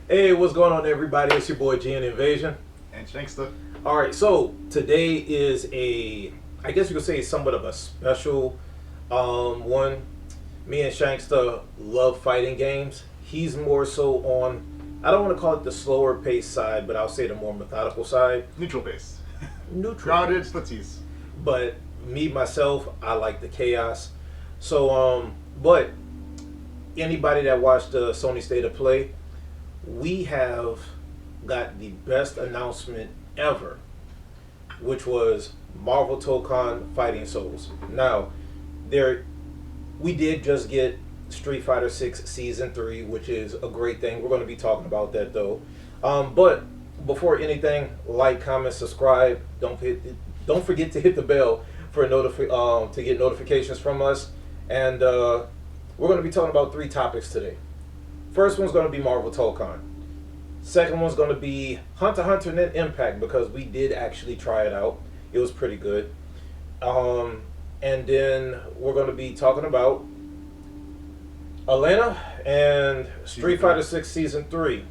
Hey, what's going on, everybody? It's your boy GN Invasion. And Shankster. All right, so today is I guess you could say, somewhat of a special one. Me and Shankster love fighting games. He's more so on, I don't want to call it the slower pace side, but I'll say the more methodical side. Neutral base. Neutral. Grounded pace. footsies. But me, myself, I like the chaos. So, but anybody that watched the Sony State of Play, we have got the best announcement ever, which was Marvel Tokon Fighting Souls. Now, we did just get Street Fighter 6 Season 3, which is a great thing. We're going to be talking about that though. But before anything, like, comment, subscribe. Don't forget to hit the bell for to get notifications from us. And we're going to be talking about 3 topics today. First one's going to be Marvel Tokon. Second one's going to be HxH Nen Impact, because we did actually try it out. It was pretty good. And then we're going to be talking about Atlanta and Street Fighter 6 Season 3.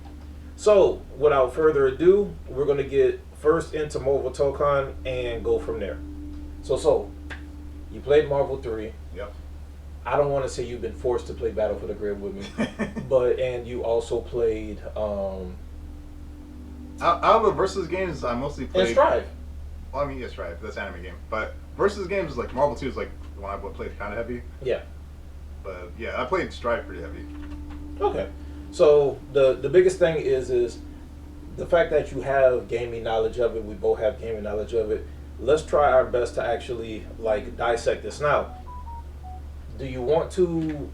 So, without further ado, we're going to get first into Marvel Tokon and go from there. So, you played Marvel 3. Yep. I don't want to say you've been forced to play Battle for the Grid with me, and you also played out of the versus games, I mostly played. And Strive. Well, I mean, yeah, Strive. That's an anime game. But versus games, like Marvel 2 is like the one I played kind of heavy. Yeah. But yeah, I played Strive pretty heavy. Okay. So the biggest thing is the fact that you have gaming knowledge of it. We both have gaming knowledge of it. Let's try our best to actually dissect this. Now, do you want to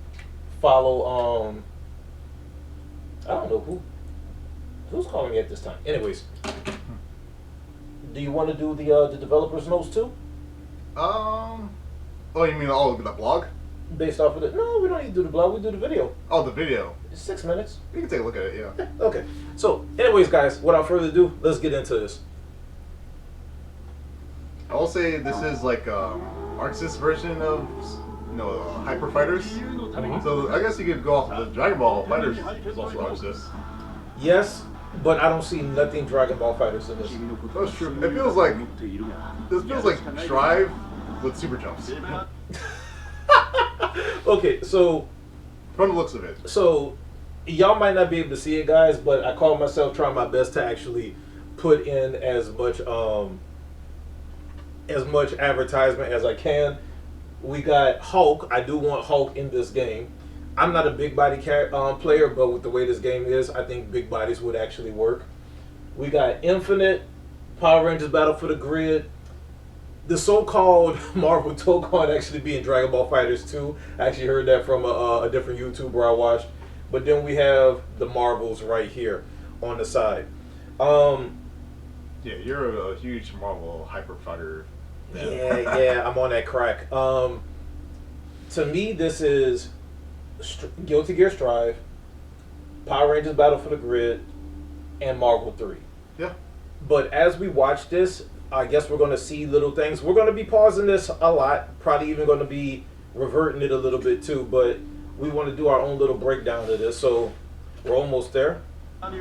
follow I don't know who's calling me at this time. Anyways, do you want to do the developers notes too? Oh, you mean the blog? Based off of it? No, we don't need to do the blog. We do the video. Oh, the video. It's 6 minutes. You can take a look at it. Yeah. Okay. So, anyways, guys, without further ado, let's get into this. I will say this is like Marxist version of Hyper Fighters. So I guess you could go off of the Dragon Ball Fighters. Is also Marxist. Yes, but I don't see nothing Dragon Ball Fighters in this. That's true. It feels like Strive with super jumps. Okay, so From the looks of it. So y'all might not be able to see it, guys, but I call myself trying my best to actually put in as much advertisement as I can. We got Hulk. I do want Hulk in this game. I'm not a big body player, but with the way this game is, I think big bodies would actually work. We got Infinite, Power Rangers Battle for the Grid, the so-called Marvel Tokon actually being Dragon Ball Fighters 2. I actually heard that from a different YouTuber I watched. But then we have the Marvels right here on the side. Yeah, you're a huge Marvel Hyper Fighter. Yeah, I'm on that crack. To me, this is Guilty Gear Strive, Power Rangers Battle for the Grid, and Marvel 3. Yeah. But as we watch this, I guess we're going to see little things. We're going to be pausing this a lot, probably even going to be reverting it a little bit too, but we want to do our own little breakdown of this, so we're almost there. I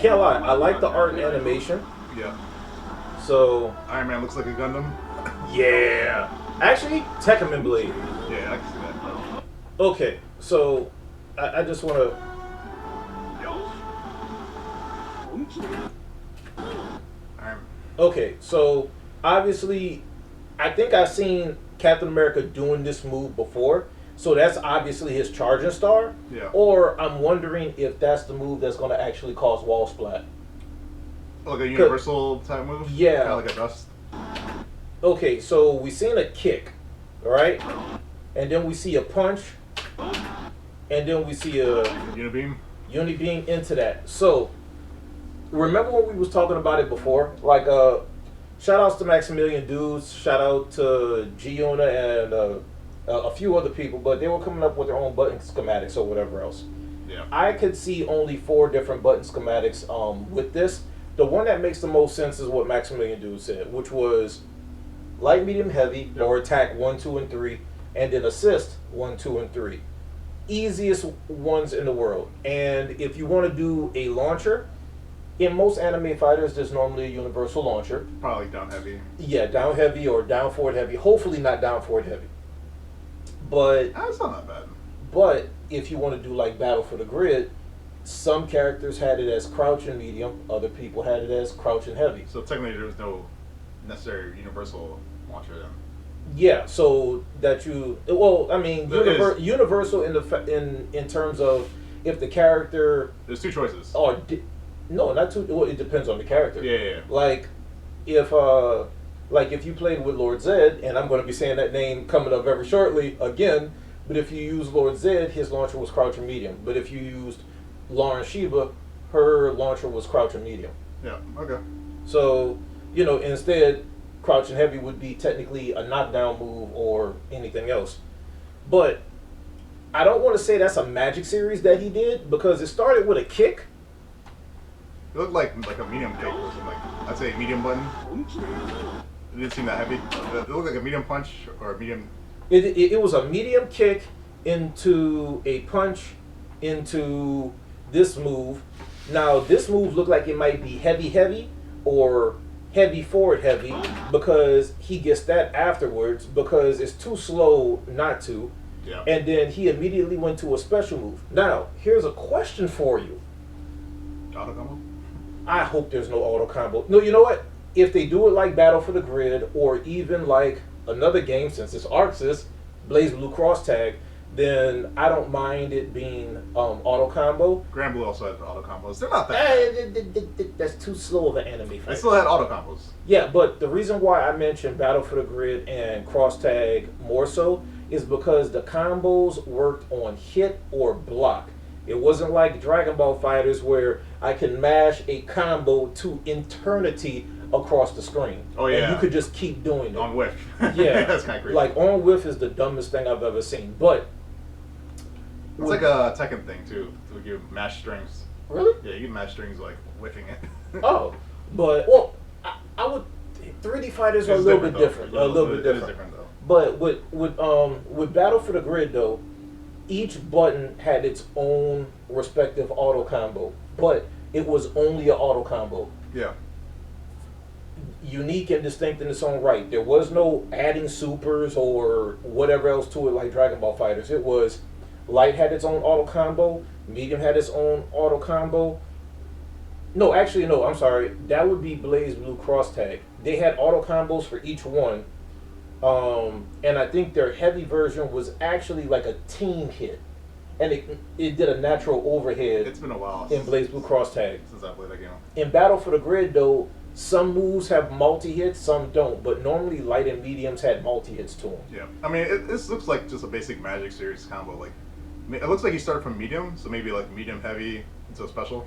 can't lie, I like the art and animation. Yeah. So Iron Man looks like a Gundam. Yeah. Actually, Tekken Blade. Yeah, I can see that. Okay, so I just want to... Okay, so obviously, I think I've seen Captain America doing this move before, so that's obviously his charging star. Yeah. Or I'm wondering if that's the move that's going to actually cause wall splat. Like a universal type move? Yeah. Kind of like a dust. Okay, so we seen a kick, right? And then we see a punch, and then we see a Unibeam into that. So remember when we was talking about it before? Like, shout outs to Maximilian Dudes, shout out to Giona and a few other people, but they were coming up with their own button schematics or whatever else. Yeah. I could see only 4 different button schematics with this. The one that makes the most sense is what Maximilian Dudes said, which was light, medium, heavy, or attack 1, 2, and 3, and then assist 1, 2, and 3. easiest ones in the world. And if you want to do a launcher, in most anime fighters, there's normally a universal launcher. Probably down heavy. Yeah, down heavy or down forward heavy. Hopefully not down forward heavy. But That's not that bad. But if you want to do like Battle for the Grid, some characters had it as crouch and medium, other people had it as crouch and heavy. So technically, there was no necessary universal launcher then. Yeah, so that you I mean universal in terms of if the character There's two choices. no, not too. Well, it depends on the character. Yeah. Like if if you played with Lord Zed, and I'm going to be saying that name coming up very shortly again. But if you use Lord Zed, his launcher was crouch and medium. But if you used Lauren Sheba, her launcher was crouch and medium. Yeah. Okay. So instead, crouch and heavy would be technically a knockdown move or anything else. But I don't want to say that's a magic series that he did because it started with a kick. It looked like a medium kick or something. I'd say medium button. It didn't seem that heavy. It looked like a medium punch or a medium. It was a medium kick into a punch into this move. Now this move looked like it might be heavy or heavy forward heavy because he gets that afterwards because it's too slow not to. Yeah. And then he immediately went to a special move. Now here's a question for you. Auto combo? I hope there's no auto combo. No, you know what? If they do it like Battle for the Grid or even like another game, since it's HxH, Blaze Blue Cross Tag, then I don't mind it being auto combo. Grand Blue also had auto combos. They're not that bad. That's too slow of an anime fight. They still had auto combos. Yeah, but the reason why I mentioned Battle for the Grid and Cross Tag more so is because the combos worked on hit or block. It wasn't like Dragon Ball Fighters where I can mash a combo to eternity across the screen. Oh yeah. And you could just keep doing it. On whiff. Yeah. That's kind of crazy. Like on whiff is the dumbest thing I've ever seen. But it's like a Tekken thing too. To give mash strings. Really? Yeah, you can mash strings like whiffing it. Oh, but I would 3D fighters are a little bit different. A little bit different. It is different though. But with Battle for the Grid though, each button had its own respective auto combo, but it was only an auto combo. Yeah. Unique and distinct in its own right. There was no adding supers or whatever else to it like Dragon Ball Fighters. It was light had its own auto combo, medium had its own auto combo. No, actually no, I'm sorry. That would be Blaze Blue Cross Tag. They had auto combos for each one. And I think their heavy version was actually like a team hit. And it did a natural overhead. It's been a while in Blaze Blue Cross Tag. Since I played that game. In Battle for the Grid though, some moves have multi-hits, some don't. But normally light and mediums had multi-hits to them. Yeah. I mean, this looks like just a basic Magic Series combo. Like, it looks like you started from medium, so maybe like medium heavy into a special.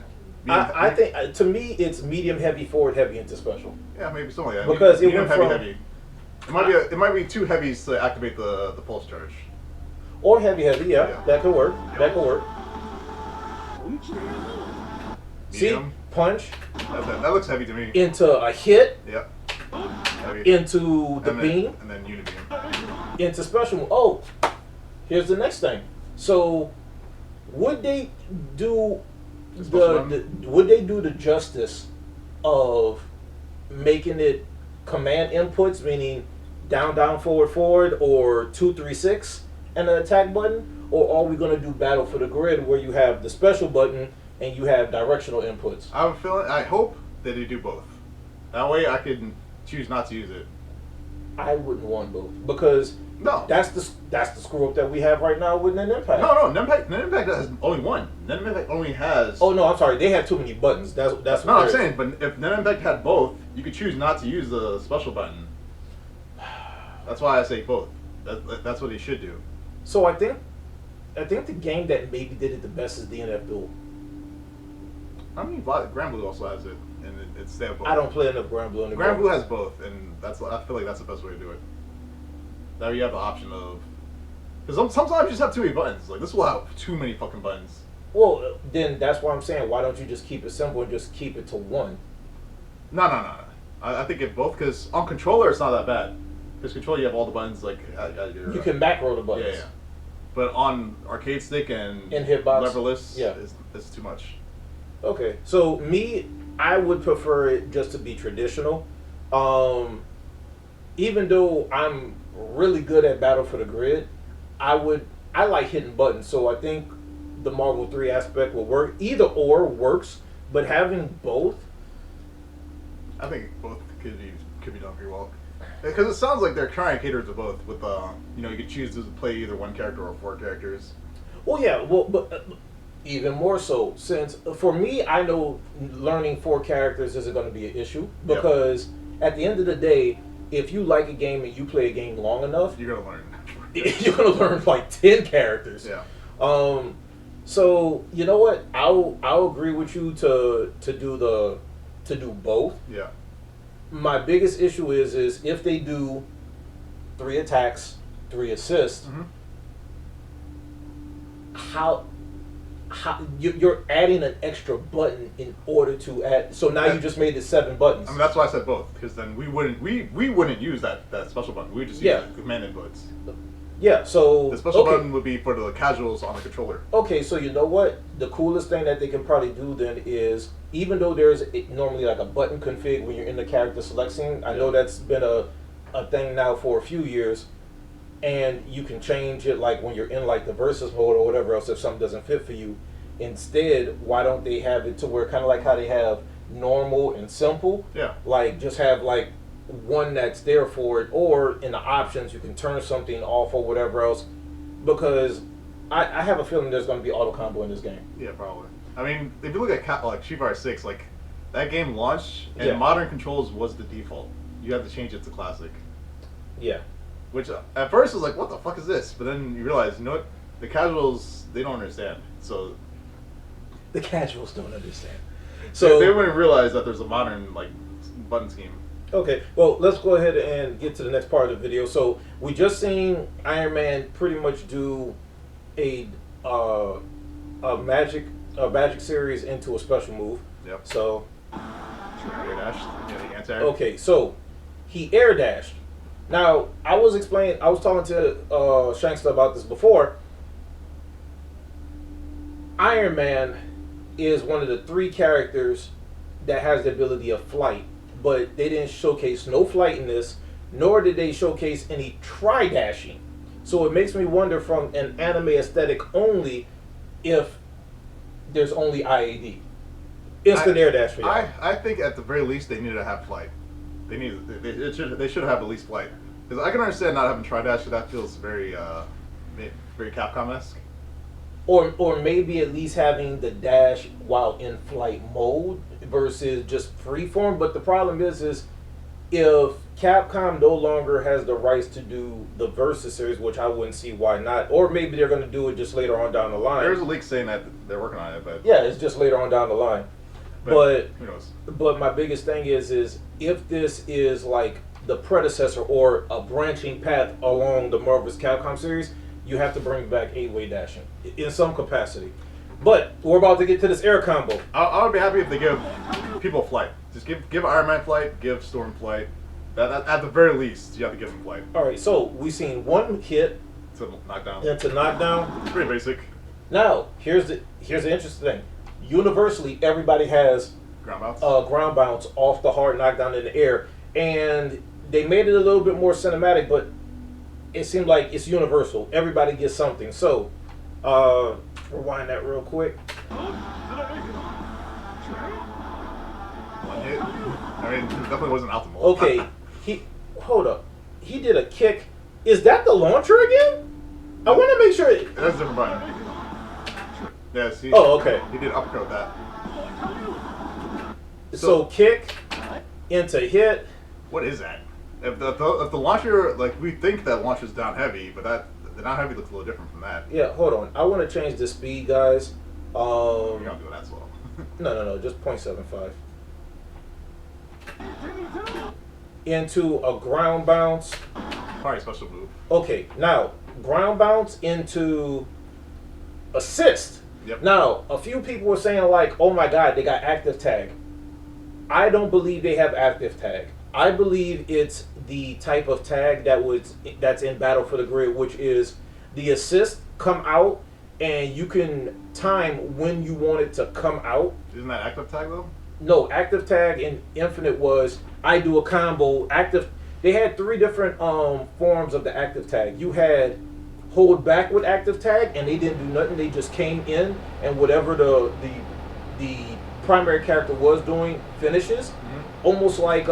I think, to me, it's medium heavy, forward heavy into special. Yeah, maybe something like that. Because medium it went heavy. It might be two heavies to activate the pulse charge. Or heavy, yeah. That could work. Yeah. That could work. Medium. See? Punch. That looks heavy to me. Into a hit. Yep. Heavy. Into the beam. And then Unibeam. Into special. Oh, here's the next thing. So, would they do the justice of making it command inputs, meaning down, forward, or 2, 3, 6, and an attack button? Or are we going to do Battle for the Grid where you have the special button and you have directional inputs? I hope that they do both. That way I can choose not to use it. I wouldn't want both because no, that's the screw up that we have right now with Nen Impact. No, Nen Impact has only one. Nen Impact only has. Oh no, I'm sorry. They have too many buttons. That's no. I'm saying, but if Nen Impact had both, you could choose not to use the special button. That's why I say both. That's what they should do. So I think the game that maybe did it the best is DNF Duel. I mean, Grand Blue also has it, and it's there both. I don't play enough Grand Blue anymore. Grand Blue has both, and I feel like that's the best way to do it. Now you have the option of, because sometimes you just have too many buttons. Like this will have too many fucking buttons. Well, then that's why I'm saying, why don't you just keep it simple and just keep it to one? No. I think if both, because on controller it's not that bad. Because controller you have all the buttons like. You can macro the buttons. Yeah. But on arcade stick and hitbox, leverless, yeah, it's too much. Okay, so me, I would prefer it just to be traditional. Um, Even though I'm really good at Battle for the Grid, I like hitting buttons. So I think the Marvel 3 aspect will work. Either or works, but having both, I think both could be done pretty well. Because it sounds like they're trying to cater to both. With you could choose to play either one character or 4 characters. well, yeah, well, but even more so since for me, I know learning 4 characters isn't going to be an issue Yep. because at the end of the day, if you like a game and you play a game long enough, You're gonna learn. you're gonna learn like 10 characters. Yeah. So you know what? I'll agree with you to do both. Yeah. My biggest issue is if they do 3 attacks, 3 assists, Mm-hmm. how you're adding an extra button in order to add. So now you just made it 7 buttons. I mean, that's why I said both, because then we wouldn't use that special button. We would just use the command inputs. Yeah. So The special button would be for the casuals on the controller. Okay, so you know what? The coolest thing that they can probably do then is, even though there's normally like a button config when you're in the character select scene, I know that's been a thing now for a few years, and you can change it like when you're in like the versus mode or whatever else if something doesn't fit for you. Instead, why don't they have it to where kind of like how they have normal and simple? Yeah. Like just have like one that's there for it, or in the options you can turn something off or whatever else, because I have a feeling there's going to be auto combo in this game. Yeah, probably. I mean, if you look at like Street Fighter 6, like that game launched and Yeah. modern controls was the default. You had to change it to classic. Yeah. Which at first was like, what the fuck is this? But then you realize, you know what? The casuals, they don't understand. So The casuals don't understand. so they wouldn't realize that there's a modern like button scheme. Okay, well, let's go ahead and get to the next part of the video. So we just seen Iron Man pretty much do a magic series into a special move. Yep. So Air dash. Yeah, the anti-air. okay, so he air dashed. Now I was talking to Shankster about this before. Iron Man is one of the 3 characters that has the ability of flight, but they didn't showcase no flight in this, nor did they showcase any tri-dashing. So it makes me wonder from an anime aesthetic only if there's only IAD. Instant air dash for you. I think at the very least they needed to have flight. They should have at least flight. Because I can understand not having tri-dash, because that feels very Capcom-esque. Or maybe at least having the dash while in flight mode versus just freeform. But the problem is if Capcom no longer has the rights to do the Versus series, which I wouldn't see why not, or maybe they're going to do it just later on down the line. There's a leak saying that they're working on it, but yeah, it's just later on down the line. But who knows? But my biggest thing is if this is like the predecessor or a branching path along the Marvel's Capcom series, you have to bring back 8-way dashing in some capacity. But we're about to get to this air combo. I would be happy if they give people flight. Just give Iron Man flight, give Storm flight. That at the very least, you have to give them flight. All right, so we've seen 1 hit To knock down. into knockdown. It's pretty basic. Now here's the interesting thing. Universally, everybody has Ground bounce. ground bounce off the hard knockdown in the air, and they made it a little bit more cinematic, but it seemed like it's universal. Everybody gets something. So, rewind that real quick. One hit. I mean, it definitely wasn't optimal. Okay, hold up. He did a kick. Is that the launcher again? I want to make sure. That's a different button. Yes. Oh, okay. He did uppercut with that. So kick into hit. What is that? If the launcher, like, we think that launcher's down heavy, but the down heavy looks a little different from that. Yeah, hold on. I want to change the speed, guys. You're not doing that slow. No, just 0.75. Into a ground bounce. Probably a special move. Okay, now ground bounce into assist. Yep. Now, a few people were saying like, "Oh my God, they got active tag." I don't believe they have active tag. I believe it's the type of tag that's in Battle for the Grid, which is the assist come out, and you can time when you want it to come out. Isn't that active tag though? No, active tag in Infinite was I do a combo. Active. They had three different forms of the active tag. You had hold back with active tag, and they didn't do nothing. They just came in, and whatever the primary character was doing finishes. Almost like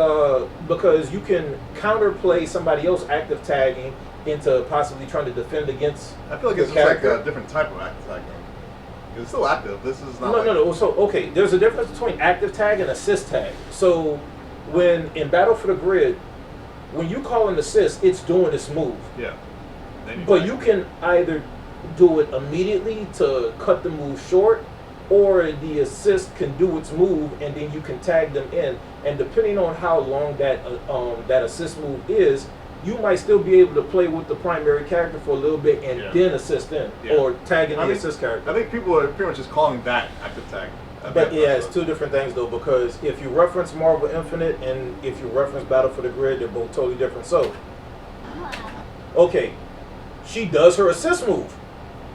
because you can counterplay somebody else active tagging into possibly trying to defend against. I feel like it's just like a different type of active tag though. It's still active. This is not. No. So okay, there's a difference between active tag and assist tag. So when in Battle for the Grid, when you call an assist, it's doing its move. Yeah. But you can either do it immediately to cut the move short, or the assist can do its move and then you can tag them in. And depending on how long that assist move is, you might still be able to play with the primary character for a little bit and then assist in or tag in the assist character. I think people are pretty much just calling that active tag. But yeah, it's two different things though, because if you reference Marvel Infinite and if you reference Battle for the Grid, they're both totally different. So, okay, she does her assist move.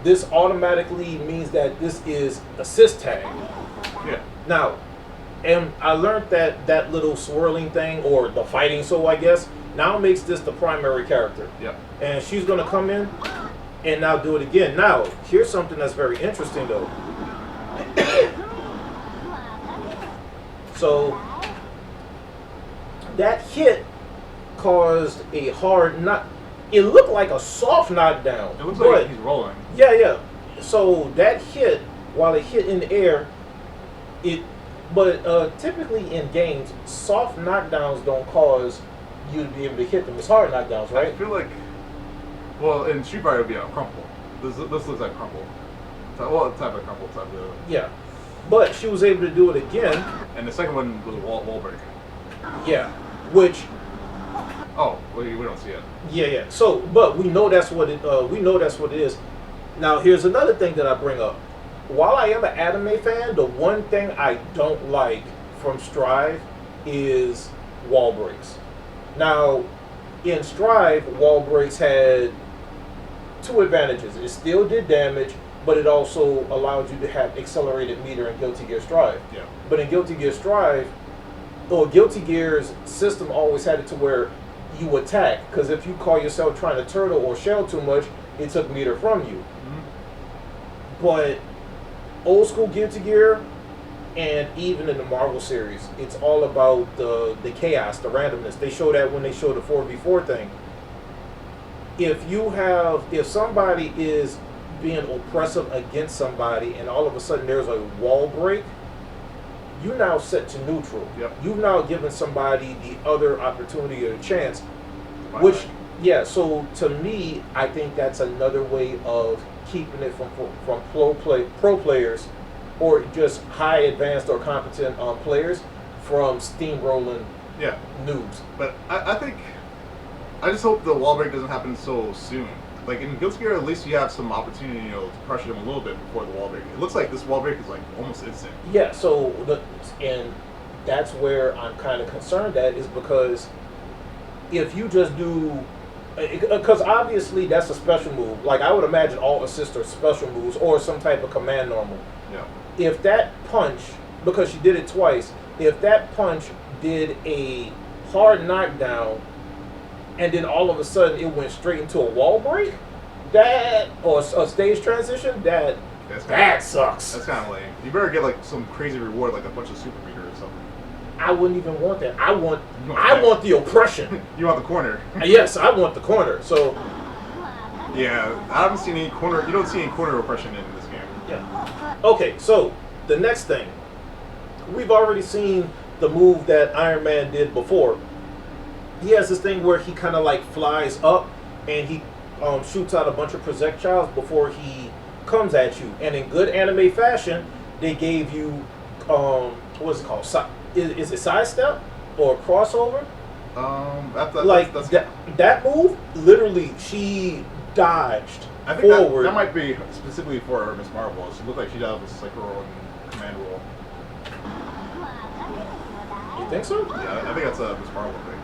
This automatically means that this is assist tag. Yeah. Now, and I learned that that little swirling thing, or the fighting soul, I guess, now makes this the primary character. Yep. And she's going to come in and now do it again. Now, here's something that's very interesting, though. So, that hit caused a hard knock. It looked like a soft knockdown. It looks like he's rolling. Yeah. So that hit, while it hit in the air, but typically in games, soft knockdowns don't cause you to be able to hit them. It's hard knockdowns, right? I feel like, well, in Street Fighter it would be a crumple. This looks like crumple. Well, type of crumple type of. Yeah, but she was able to do it again. And the second one was a wall break. Yeah, which. Oh, well, we don't see it. Yeah. So, but we know that's what it. We know that's what it is. Now, here's another thing that I bring up. While I am an anime fan, the one thing I don't like from Strive is wall breaks. Now, in Strive, wall breaks had two advantages. It still did damage, but it also allowed you to have accelerated meter in Guilty Gear Strive. Yeah. But in Guilty Gear Strive, or Guilty Gear's system always had it to where you attack, because if you call yourself trying to turtle or shell too much, it took meter from you. But old school Guilty Gear, and even in the Marvel series, it's all about the chaos, the randomness. They show that when they show the 4v4 thing. If somebody is being oppressive against somebody and all of a sudden there's a wall break, you now set to neutral. Yep. You've now given somebody the other opportunity or chance. Wow. Which, yeah, so to me, I think that's another way of keeping it from pro players or just high advanced or competent players from steamrolling noobs. But I think, I just hope the wall break doesn't happen so soon. Like in Guilty Gear, at least you have some opportunity, to pressure them a little bit before the wall break. It looks like this wall break is like almost instant. Yeah, and that's where I'm kind of concerned at, is because if you just do, because obviously that's a special move. Like I would imagine all assists are special moves or some type of command normal. Yeah. If that punch, because she did it twice, if that punch did a hard knockdown and then all of a sudden it went straight into a wall break, or a stage transition, that sucks. That's kind of lame. You better get like some crazy reward, like a bunch of super meter or something. I wouldn't even want that. I want the oppression. You want the corner? Yes, I want the corner. So yeah, I haven't seen any corner. You don't see any corner oppression in this game. yeah. Okay, so the next thing, we've already seen the move that Iron Man did before. He has this thing where he kind of like flies up and he shoots out a bunch of projectiles before he comes at you. And in good anime fashion, they gave you what's it called? Is it sidestep or crossover? That move, literally, she dodged I think forward. that might be specifically for Miss Marvel. She looked like she does like her own command roll. You think so? Yeah, I think that's a Miss Marvel thing.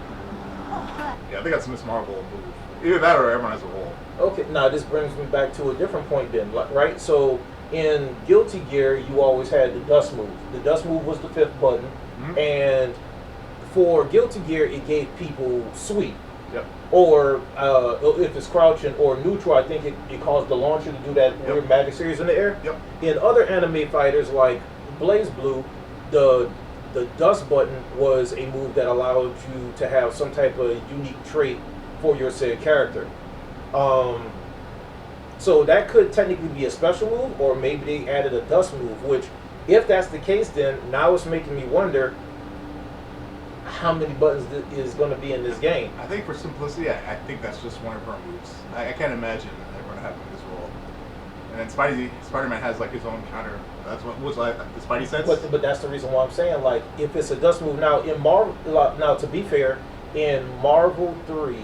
Yeah, I think that's a Miss Marvel move. Either that or everyone has a role. Okay, now this brings me back to a different point then, right? So in Guilty Gear, you always had the dust move. The dust move was the fifth button, and for Guilty Gear, it gave people sweep. Yep. Or if it's crouching or neutral, I think it caused the launcher to do that weird magic series in the air. Yep. In other anime fighters like Blaze Blue, the dust button was a move that allowed you to have some type of unique trait for your said character. So that could technically be a special move, or maybe they added a dust move, which, if that's the case, then now it's making me wonder how many buttons is going to be in this game. I think for simplicity, I think that's just one of her moves. I can't imagine everyone having this role. And then Spider-Man has like his own counter. That's what was like the Spidey sense. But that's the reason why I'm saying, like, if it's a dust move now in Marvel. Now, to be fair, in Marvel 3,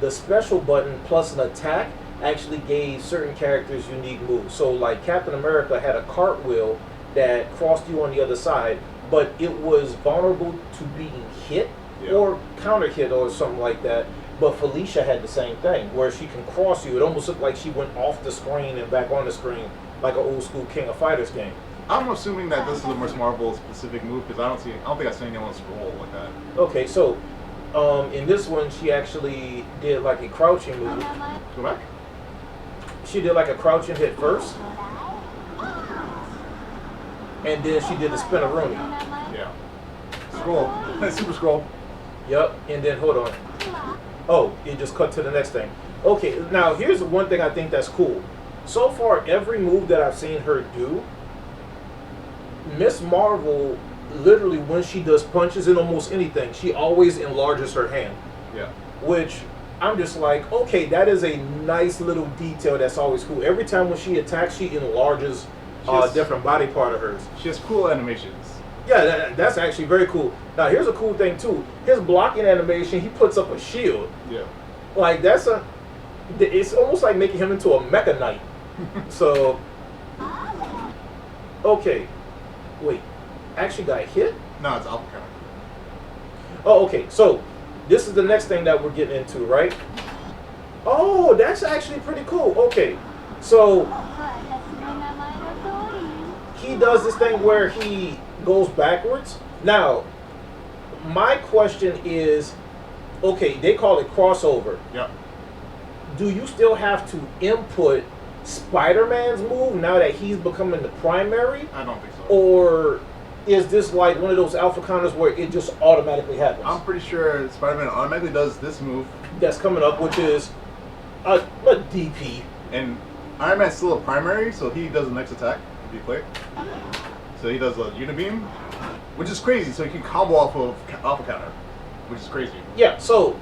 the special button plus an attack actually gave certain characters unique moves. So, like, Captain America had a cartwheel that crossed you on the other side, but it was vulnerable to being hit or counter hit or something like that. But Felicia had the same thing, where she can cross you. It almost looked like she went off the screen and back on the screen, like an old school King of Fighters game. I'm assuming that this is a Miss Marvel specific move because I don't think I've seen anyone's role like that. Okay, so in this one, she actually did like a crouching move. Go back. She did like a crouching hit first, and then she did the spinneroonie. Yeah. Scroll. Super scroll. Yep, and then hold on. Oh, it just cut to the next thing. Okay, now here's one thing I think that's cool. So far, every move that I've seen her do, Miss Marvel, literally when she does punches in almost anything, she always enlarges her hand. Yeah. Which I'm just like, okay, that is a nice little detail that's always cool. Every time when she attacks, she enlarges a different body part of hers. She has cool animations. Yeah, that's actually very cool. Now, here's a cool thing, too. His blocking animation, he puts up a shield. Yeah. Like, it's almost like making him into a Mecha Knight. So, okay. Wait, actually got hit? No, it's Alpha Counter. Oh, okay. So, this is the next thing that we're getting into, right? Oh, that's actually pretty cool. Okay. So, he does this thing where he goes backwards. Now, my question is, okay, they call it crossover. Yep. Do you still have to input Spider-Man's move now that he's becoming the primary? I don't think so. Or is this like one of those alpha counters where it just automatically happens? I'm pretty sure Spider-Man automatically does this move. That's coming up, which is a DP. And Iron Man's still a primary, so he does the next attack, if you click. So he does a Unibeam, which is crazy, so he can combo off of Alpha Counter, which is crazy. Yeah, so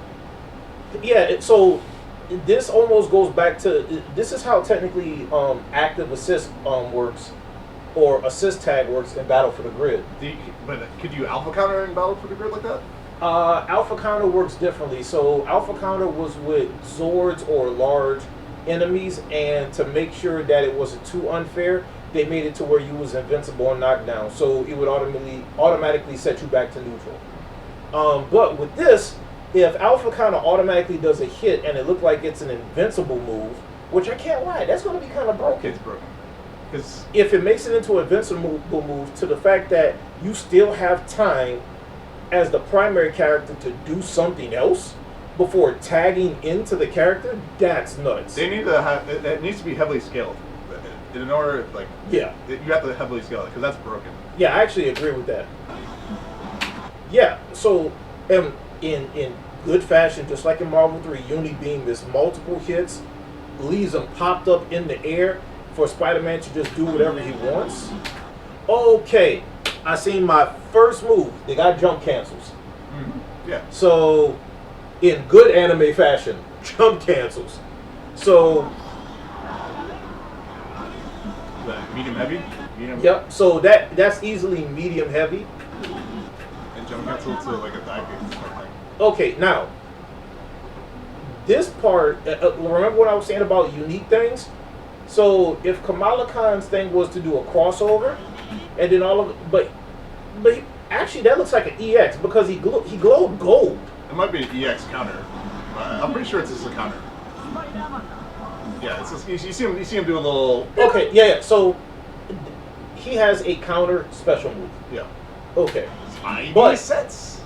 this almost goes back to, this is how technically active assist works, or assist tag works in Battle for the Grid. But could you Alpha Counter in Battle for the Grid like that? Alpha Counter works differently. So Alpha Counter was with Zords or large enemies, and to make sure that it wasn't too unfair, they made it to where you was invincible on knockdown, so it would automatically set you back to neutral. But with this, if Alpha Counter automatically does a hit and it looked like it's an invincible move, which I can't lie, that's going to be kind of broken. It's broken. Because if it makes it into an invincible move, to the fact that you still have time as the primary character to do something else before tagging into the character, that's nuts. they need to have it needs to be heavily scaled. In order, like, Yeah. you have to heavily scale it because that's broken. Yeah, I actually agree with that. Yeah, so in good fashion, just like in Marvel 3, Unibeam is multiple hits, leaves him popped up in the air for Spider-Man to just do whatever he wants. Okay, I seen my first move. They got jump cancels. Mm-hmm. Yeah. So, in good anime fashion, jump cancels. So, Medium heavy. Medium. yep. So that's easily medium heavy. And jump cancel to like a dive kick. Okay, now this part. Remember what I was saying about unique things. So if Kamala Khan's thing was to do a crossover, and then but actually that looks like an EX because he glowed gold. It might be an EX counter. I'm pretty sure it's just a counter. Yeah, it's just, you see him do a little. Okay, yeah. So he has a counter special move. Yeah. Okay, Spidey but sets.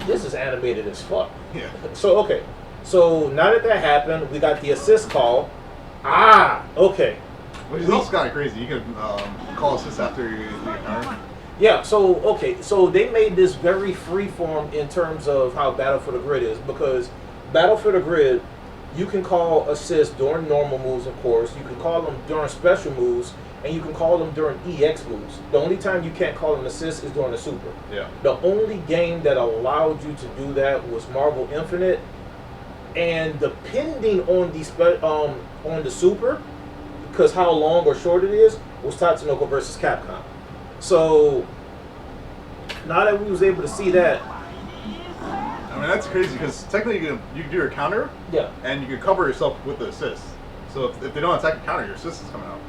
this is animated as fuck. Yeah. So okay, so now that happened, we got the assist call. Ah, okay. Which is also kind of crazy. You can call assist after you counter. Yeah, so okay, so they made this very freeform in terms of how Battle for the Grid is, because Battle for the Grid, you can call assists during normal moves, of course. You can call them during special moves, and you can call them during EX moves. The only time you can't call them assists is during the super. Yeah. The only game that allowed you to do that was Marvel Infinite, and depending on the super, because how long or short it is, was Tatsunoko versus Capcom. So now that we was able to see that, I mean, that's crazy because technically you can do your counter, yeah. and you can cover yourself with the assist. So if they don't attack a counter, your assist is coming out.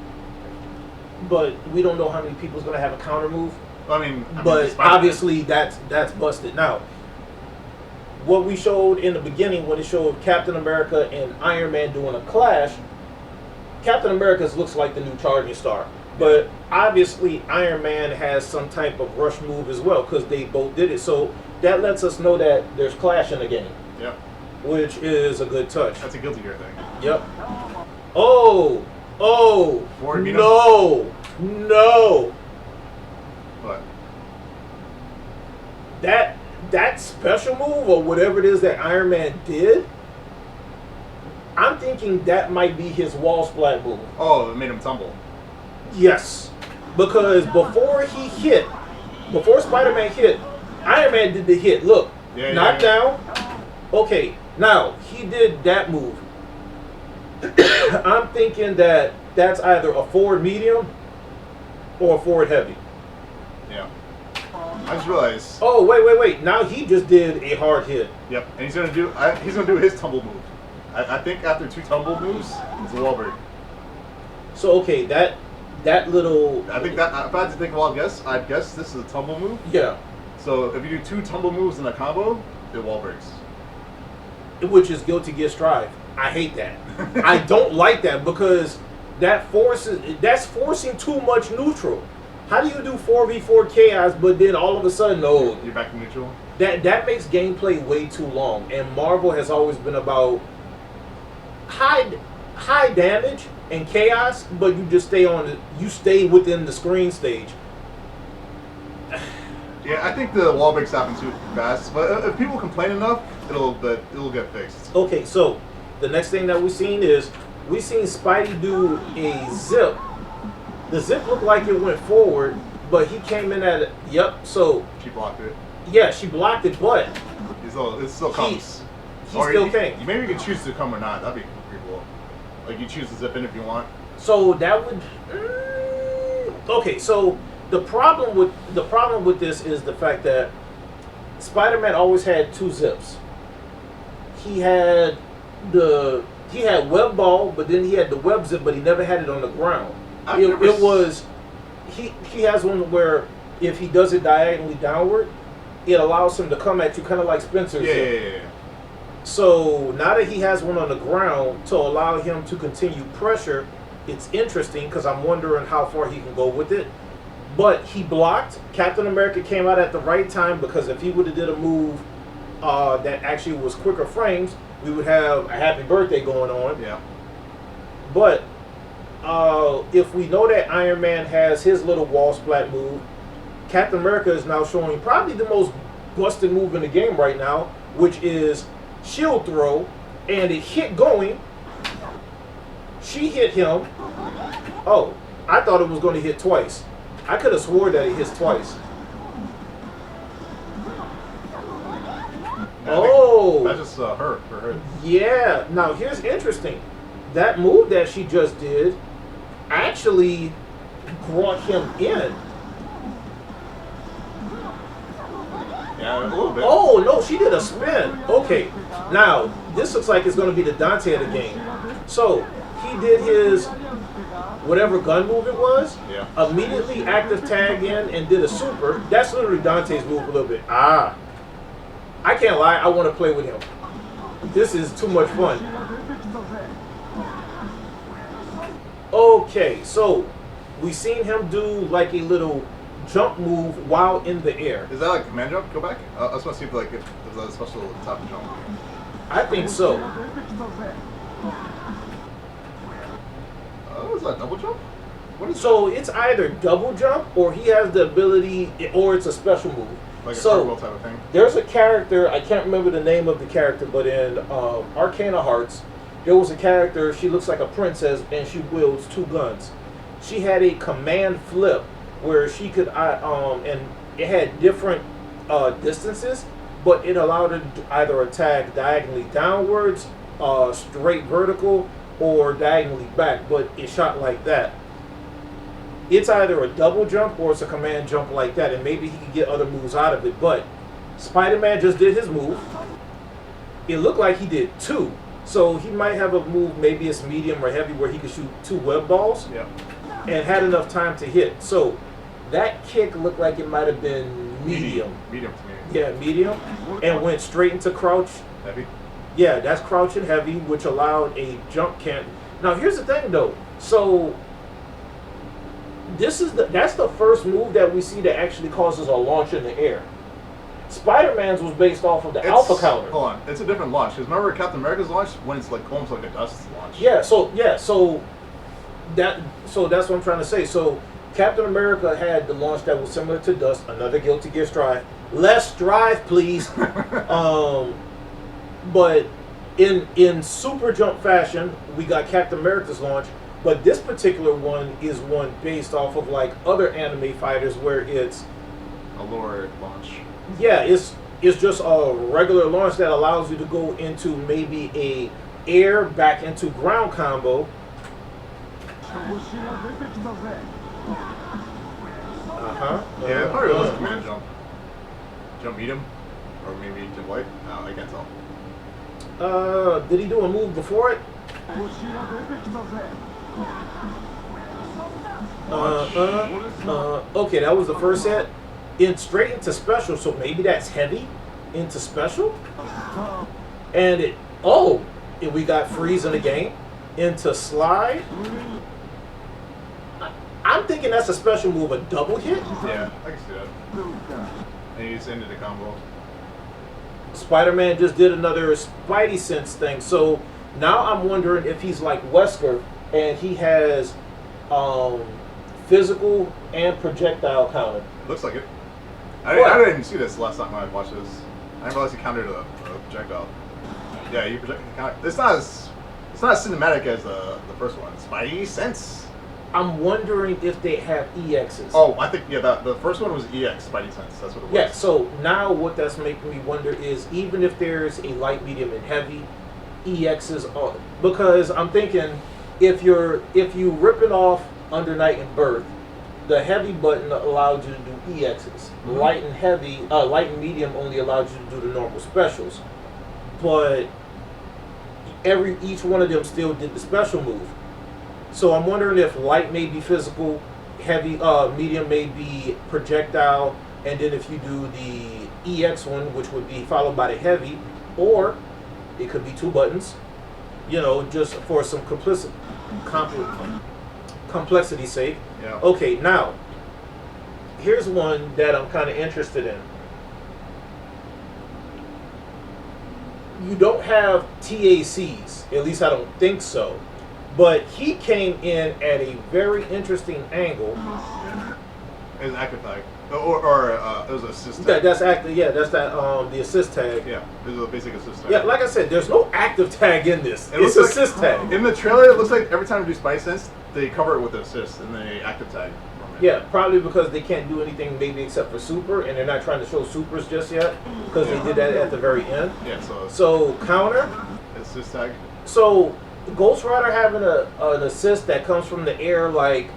But we don't know how many people's gonna have a counter move. I mean But obviously that's busted. Now, what we showed in the beginning when it showed Captain America and Iron Man doing a clash, Captain America's looks like the new Charging Star. But obviously Iron Man has some type of rush move as well because they both did it. So that lets us know that there's clash in the game. Yep. Which is a good touch. That's a Guilty Gear thing. Yep. Oh, Forward beat 'em? no. But That special move or whatever it is that Iron Man did, I'm thinking that might be his wall splat move. oh, it made him tumble. Yes, because before Spider-Man hit, Iron Man did the hit. Look, Yeah, knocked yeah. down. Okay, now he did that move. I'm thinking that that's either a forward medium or a forward heavy. Yeah. I just realized. Oh, wait. Now he just did a hard hit. Yep. And he's gonna do his tumble move. I think after 2 tumble moves, it's a wall break. So okay, that little. I think that if I had to think of all guess, I'd guess this is a tumble move. Yeah. So if you do 2 tumble moves in a combo, it wall breaks. Which is Guilty Gear Strive. I hate that. I don't like that because that's forcing too much neutral. How do you do 4v4 chaos, but then all of a sudden, no, You're back to neutral. that makes gameplay way too long. And Marvel has always been about high damage and chaos, but you just stay within the screen stage. Yeah, I think the wall breaks happen too fast. But if people complain enough, it'll get fixed. Okay, so the next thing that we've seen is we seen Spidey do a zip. The zip looked like it went forward, but he came in at it. Yep. So She blocked it. yeah, she blocked it, but It still comes. he still you, came. Maybe you can choose to come or not. That'd be pretty cool. Like you choose to zip in if you want. So that would. Okay, so the problem with this is the fact that Spider-Man always had 2 zips. He had web ball, but then he had the web zip, but he never had it on the ground. He has one where if he does it diagonally downward, it allows him to come at you kind of like Spencer's zip. Yeah. So now that he has one on the ground to allow him to continue pressure, it's interesting because I'm wondering how far he can go with it. But he blocked. Captain America came out at the right time because if he would have did a move that actually was quicker frames, we would have a happy birthday going on. Yeah. But if we know that Iron Man has his little wall splat move, Captain America is now showing probably the most busted move in the game right now, which is shield throw, and it hit going. She hit him. Oh, I thought it was going to hit twice. I could have swore that it hits twice. Oh, That just hurt for her. yeah. Now here's interesting. That move that she just did actually brought him in. Yeah, a little bit. Oh no, she did a spin. Okay, now this looks like it's going to be the Dante of the game. So he did his whatever gun move it was. Yeah. Immediately active tag in and did a super. That's literally Dante's move a little bit. I can't lie. I want to play with him. This is too much fun. Okay, so we seen him do like a little jump move while in the air. Is that like command jump? Go back. I just want to see if there's a special type of jump. I think so. Oh, is that double jump? What is So it's either double jump or he has the ability, or it's a special move. like a So cartwheel type of thing? there's a character, I can't remember the name of the character, but in Arcana Hearts, there was a character, she looks like a princess and she wields two guns. She had a command flip where she could, and it had different distances, but it allowed her to either attack diagonally downwards, straight vertical, or diagonally back, but it shot like that. It's either a double jump or it's a command jump like that, and maybe he could get other moves out of it. But Spider-Man just did his move. It looked like he did two. So he might have a move, maybe it's medium or heavy, where he could shoot two web balls Yeah. and had enough time to hit. So that kick looked like it might have been medium. Medium to me. Yeah, medium. And went straight into crouch. Heavy. Yeah, that's crouch and heavy, which allowed a jump can. Now here's the thing though. So that's the first move that we see that actually causes a launch in the air. Spider-Man's was based off of the alpha counter. Hold on, it's a different launch. Because remember Captain America's launch when it's like almost like a dust launch. So that's what I'm trying to say. So Captain America had the launch that was similar to dust. Another Guilty Gear Strive. Less strive, please. But in super jump fashion, we got Captain America's launch. But this particular one is one based off of like other anime fighters where it's A lower launch. yeah, it's just a regular launch that allows you to go into maybe a air back into ground combo. Yeah, it probably was a command jump. Jump medium? Or maybe jump light? No, I can't tell. Did he do a move before it? Okay, that was the first set. Straight into special, so maybe that's heavy into special. And we got freeze in the game into slide. I'm thinking that's a special move, a double hit. Yeah, I can see that. And he just ended the combo. Spider-Man just did another Spidey Sense thing. So now I'm wondering if he's like Wesker and he has physical and projectile counter. Looks like it. I didn't even see this last time I watched this. I didn't realize he countered a projectile. Yeah, you project the counter. It's not as cinematic as the first one. Spidey Sense. I'm wondering if they have EXs. Oh, I think the first one was EX Spidey Sense. That's what it was. Yeah, so now what that's making me wonder is even if there's a light, medium, and heavy, EXs are, because I'm thinking if you rip it off under Night and Birth, the heavy button allowed you to do EXs. Mm-hmm. Light and medium only allowed you to do the normal specials. But each one of them still did the special move. So I'm wondering if light may be physical, heavy, medium may be projectile, and then if you do the EX one, which would be followed by the heavy, or it could be two buttons, just for some complexity's sake. Yeah. Okay, now, here's one that I'm kind of interested in. You don't have TACs, at least I don't think so. But he came in at a very interesting angle. It was an active tag. Or it was an assist tag. That's active. Yeah, that's the assist tag. Yeah, it was a basic assist tag. Yeah, like I said, there's no active tag in this. It It's looks assist tag. In the trailer, it looks like every time they do Spidey Sense, they cover it with an assist and they active tag. Yeah, probably because they can't do anything maybe except for super, and they're not trying to show supers just yet because they did that at the very end. Yeah, so counter. Assist tag. So Ghost Rider having an assist that comes from the air like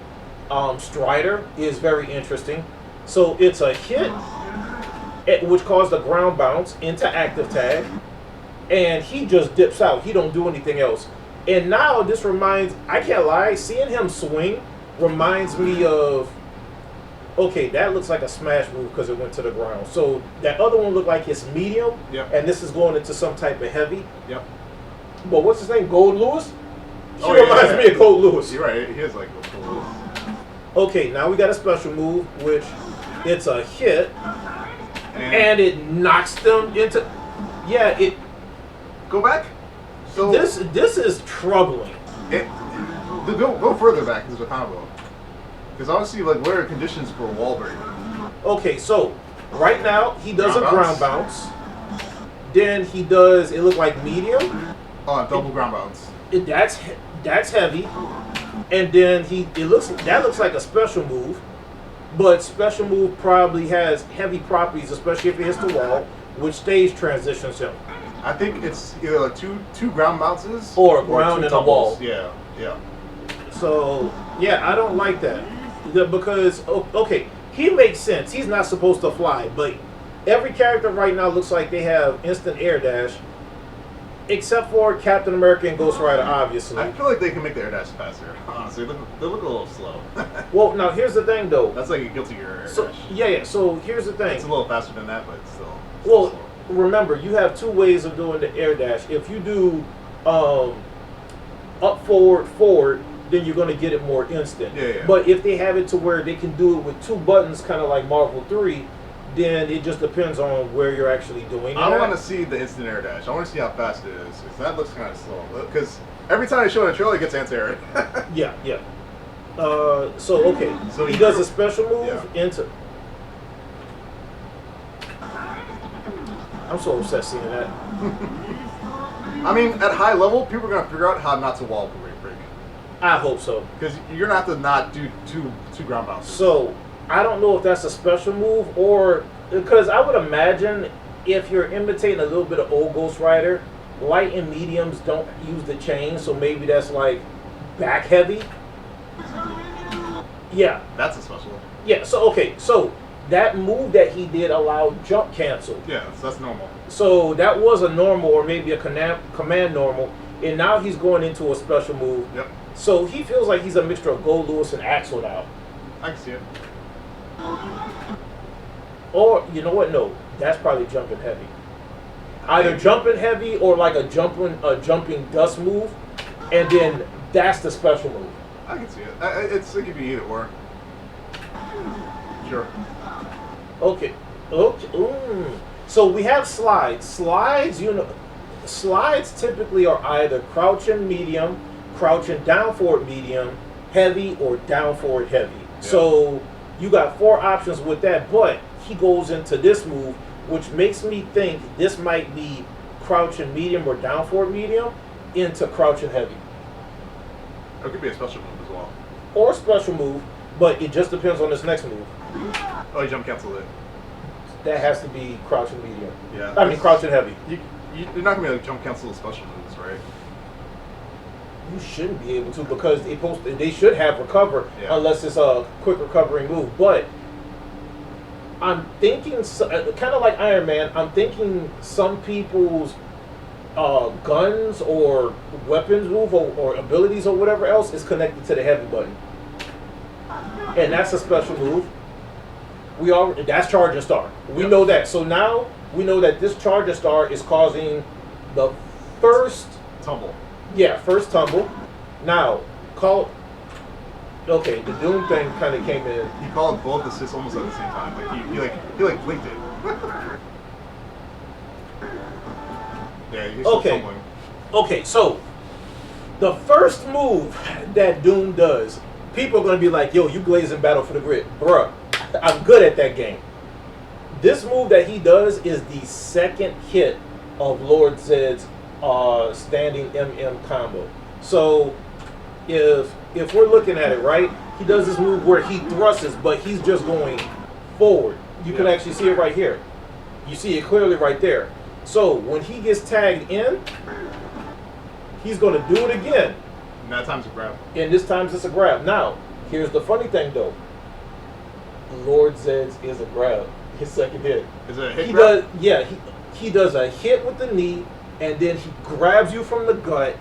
Strider is very interesting. So it's a hit, which caused a ground bounce into active tag, and he just dips out. He don't do anything else. And now this reminds, I can't lie, seeing him swing reminds me of, okay, that looks like a smash move because it went to the ground. So that other one looked like it's medium, Yep. and this is going into some type of heavy. Yep. But what's his name? Gold Lewis? She reminds me of Colt Lewis. You're right. He is like Colt Lewis. Okay, now we got a special move, which it's a hit, and it knocks them into. Yeah, it. Go back. So this is troubling. Go further back. This is a combo. Because I want to see like what are conditions for wall break. Okay, so right now he does a ground bounce. Then he does. It looked like medium. Oh, double ground bounce. That's heavy. And then that looks like a special move, but special move probably has heavy properties, especially if it hits the wall, which stage transitions him. I think it's either like two ground bounces or ground and a wall. Yeah. So yeah, I don't like that because okay, he makes sense. He's not supposed to fly, but every character right now looks like they have instant air dash. Except for Captain America and Ghost Rider, obviously. I feel like they can make the air dash faster. Honestly, they look a little slow. Well, now here's the thing, though. That's like a Guilty Gear air dash. Yeah. So here's the thing. It's a little faster than that, but it's still. Well, remember, you have two ways of doing the air dash. If you do up, forward, then you're going to get it more instant. Yeah. But if they have it to where they can do it with two buttons, kind of like Marvel 3, then it just depends on where you're actually doing it. I want to see the instant air dash. I want to see how fast it is, because that looks kind of slow. Because every time I show in a trailer, it gets anti-air. Yeah. So okay. So he does a special move into. I'm so obsessed seeing that. I mean, at high level, people are gonna figure out how not to wall break. I hope so. Because you're gonna have to not do two ground bounces. So I don't know if that's a special move or because I would imagine if you're imitating a little bit of old Ghost Rider, light and mediums don't use the chain, so maybe that's like back heavy. Yeah. That's a special. Yeah. So okay. So that move that he did allowed jump cancel. Yeah, so that's normal. So that was a normal or maybe a command normal, and now he's going into a special move. Yep. So he feels like he's a mixture of Gold Lewis and Axel now. I can see it. Or you know what? No, that's probably jumping heavy. Either jumping heavy or like a jumping dust move, and then that's the special move. I can see it. It could be either or. Sure. Okay. So we have slides. Slides typically are either crouching medium, crouching down forward medium, heavy, or down forward heavy. Yeah. So you got 4 options with that, but he goes into this move, which makes me think this might be crouching medium or down forward medium into crouching heavy. It could be a special move as well. Or a special move, but it just depends on this next move. Oh, you jump cancel it. That has to be crouching medium. Yeah. I mean crouching heavy. You're not going to be able to jump cancel the special moves, right? You shouldn't be able to because they should have recover unless it's a quick recovering move. But I'm thinking, kind of like Iron Man, I'm thinking some people's guns or weapons move or abilities or whatever else is connected to the heavy button. And that's a special move. That's Charging Star. We know that. So now we know that this Charging Star is causing the first tumble. Yeah, first tumble. Now, okay, the Doom thing kind of came in. He called both assists almost at the same time. Like he blinked it. Yeah, he's still tumbling. Okay, so the first move that Doom does, people are gonna be like, "Yo, you glazing Battle for the Grid, bruh." I'm good at that game. This move that he does is the second hit of Lord Zed's standing MM combo. So if we're looking at it right, he does this move where he thrusts, but he's just going forward. You can actually see it right here. You see it clearly right there. So when he gets tagged in, he's going to do it again. And that time's a grab. And this time it's a grab. Now, here's the funny thing though. Lord Zed's is a grab. His second hit. Is it a hit grab? He does a hit with the knee, and then he grabs you from the gut,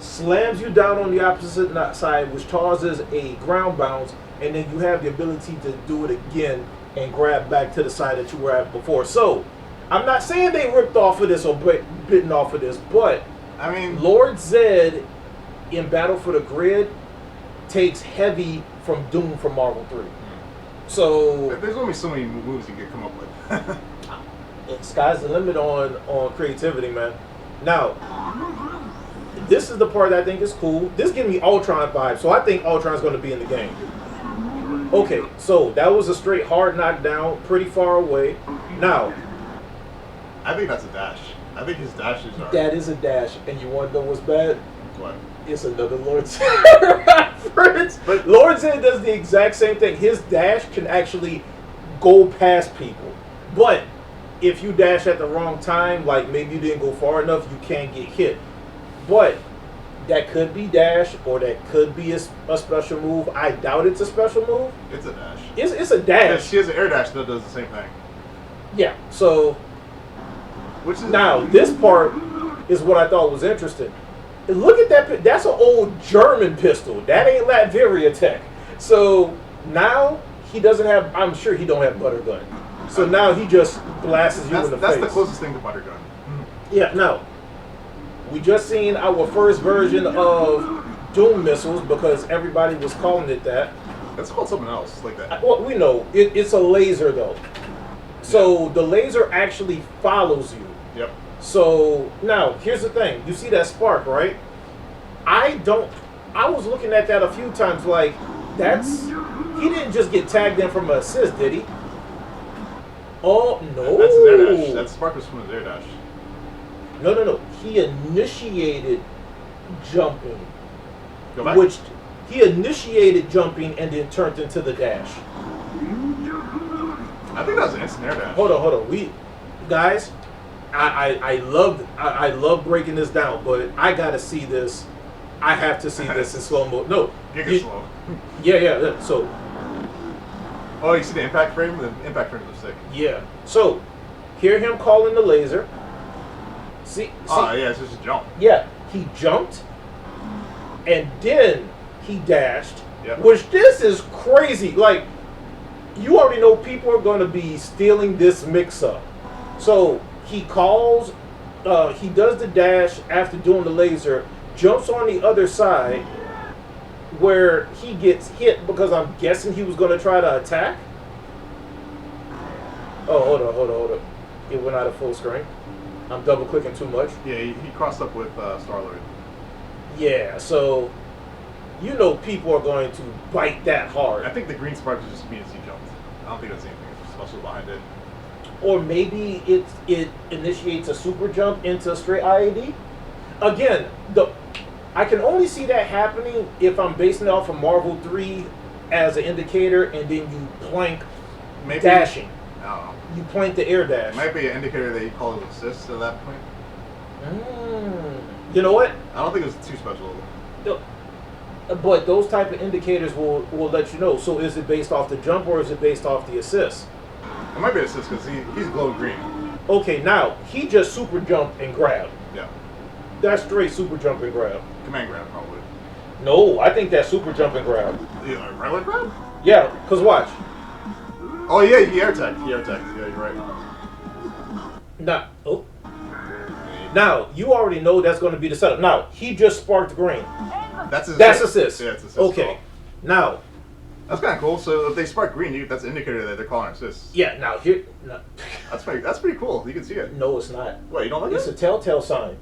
slams you down on the opposite side, which causes a ground bounce, and then you have the ability to do it again and grab back to the side that you were at before. So, I'm not saying they ripped off of this or bitten off of this, but I mean, Lord Zed in Battle for the Grid takes heavy from Doom from Marvel 3. So there's only so many moves you can come up with. sky's the limit on creativity, man. Now, this is the part that I think is cool. This gives me Ultron vibes, so I think Ultron's going to be in the game. Okay, so that was a straight hard knockdown, pretty far away. Now, I think that's a dash. I think his dashes are... That is a dash, and you want to know what's bad? What? It's another Lord Zed reference. But Lord Zed does the exact same thing. His dash can actually go past people. But if you dash at the wrong time, like maybe you didn't go far enough, you can't get hit. But that could be dash, or that could be a special move. I doubt it's a special move. It's a dash. It's a dash. Yeah, she has an air dash that does the same thing. Yeah, so... Which is... Now, this part is what I thought was interesting. Look at that. That's an old German pistol. That ain't Latveria tech. So now he doesn't have... I'm sure he don't have butter gun. So now he just blasts you in the face. That's the closest thing to butter gun. Yeah, no. We just seen our first version of Doom missiles because everybody was calling it that. That's called something else like that. Well, we know. It's a laser, though. So the laser actually follows you. Yep. So now, here's the thing. You see that spark, right? I was looking at that a few times like, he didn't just get tagged in from an assist, did he? Oh, no. That's his air dash. That spark was from his air dash. No. He initiated jumping. Go back. Which he initiated jumping and then turned into the dash. I think that was an instant air dash. Hold on. Guys, I love breaking this down, but I gotta see this. I have to see this in slow mo. No, slow. Yeah. So, oh, you see the impact frame? The impact frames are sick. yeah. So, hear him calling the laser. See. Oh yeah, it's just a jump. Yeah, he jumped, and then he dashed. Yep. Which this is crazy. Like, you already know people are going to be stealing this mix-up. So he calls, he does the dash after doing the laser, jumps on the other side where he gets hit because I'm guessing he was going to try to attack. Oh, hold on. It went out of full screen. I'm double-clicking too much. Yeah, he crossed up with Star-Lord. Yeah, so you know people are going to bite that hard. I think the green spark was just means he jumped. I don't think that's anything special behind it. Or maybe it initiates a super jump into a straight IAD. Again, I can only see that happening if I'm basing it off of Marvel 3 as an indicator, and then you plank Maybe, dashing. I don't know. You plank the air dash. It might be an indicator that he calls assists at that point. You know what? I don't think it was too special. But those type of indicators will let you know. So is it based off the jump or is it based off the assist? It might be an assist because he's glow green. Okay, now he just super jumped and grabbed. Yeah. That's straight super jump and grab. Command grab, probably. No, I think that's super jump and grab. Yeah, regular grab? Yeah, because watch. Oh, yeah, he air tagged. Yeah, you're right. Now, you already know that's going to be the setup. Now, he just sparked green. That's assist. Yeah, it's assist. Okay. Now. That's kind of cool. So if they spark green, that's an indicator that they're calling assists. Yeah, now here. No. That's pretty cool. You can see it. No, it's not. What, you don't like It's it? a telltale sign.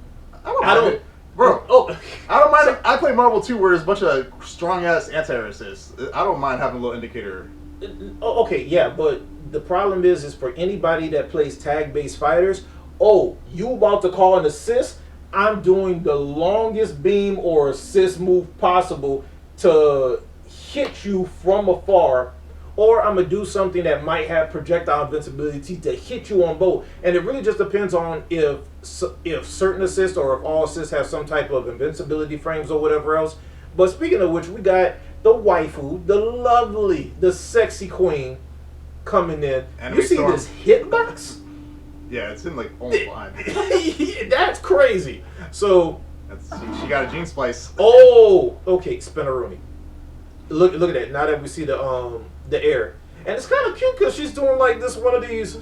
I don't. Bro, Oh, I don't mind. I play Marvel 2 where there's a bunch of strong ass anti-air assists. I don't mind having a little indicator. Oh, okay, yeah, but the problem is for anybody that plays tag-based fighters. Oh, you about to call an assist? I'm doing the longest beam or assist move possible to hit you from afar, or I'm gonna do something that might have projectile invincibility to hit you on both. And it really just depends on if certain assists or if all assists have some type of invincibility frames or whatever else. But speaking of which, we got the waifu, the lovely, the sexy queen coming in. Enemy you see Storm. this hitbox? Yeah, it's in like almost behind. That's crazy. So she got a gene splice. Oh, okay, Spinneroonie. Look at that. Now that we see the air, and it's kind of cute because she's doing like this one of these.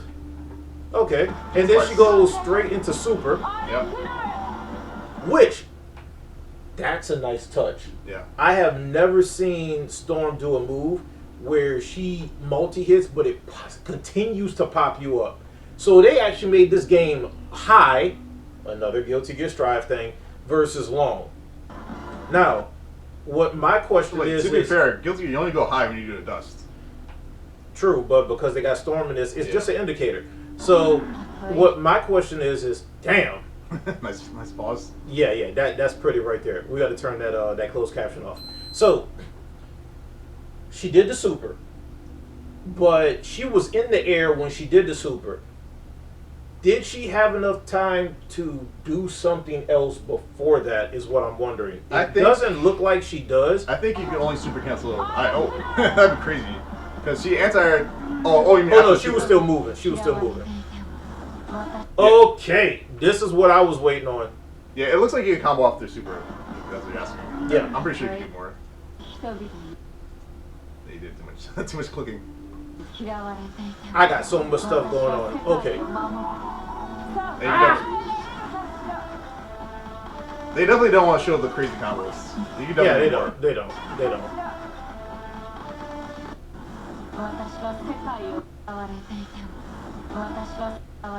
Okay, and then she goes straight into super. Yep. Which That's a nice touch. Yeah. I have never seen Storm do a move where she multi-hits, but it continues to pop you up. So they actually made this game high, another Guilty Gear Strive thing, versus long. Now, what my question is... To be fair, Guilty Gear, you only go high when you do the dust. True, but because they got Storm in this, it's just an indicator. So, what my question is damn. nice pause. Yeah, that's pretty right there. We got to turn that closed caption off. So, she did the super, but she was in the air when she did the super. Did she have enough time to do something else before that? Is what I'm wondering. It doesn't look like she does. I think you can only super cancel. That'd be crazy. Because she anti. Oh, you mean? Oh no, she was still moving. She was still moving. Okay, this is what I was waiting on. Yeah, it looks like you can combo off their super. If that's what you're asking. Yeah, I'm pretty sure you can do more. They did too much clicking. I got so much stuff going on. Okay. They definitely don't want to show the crazy combos. You can definitely They don't.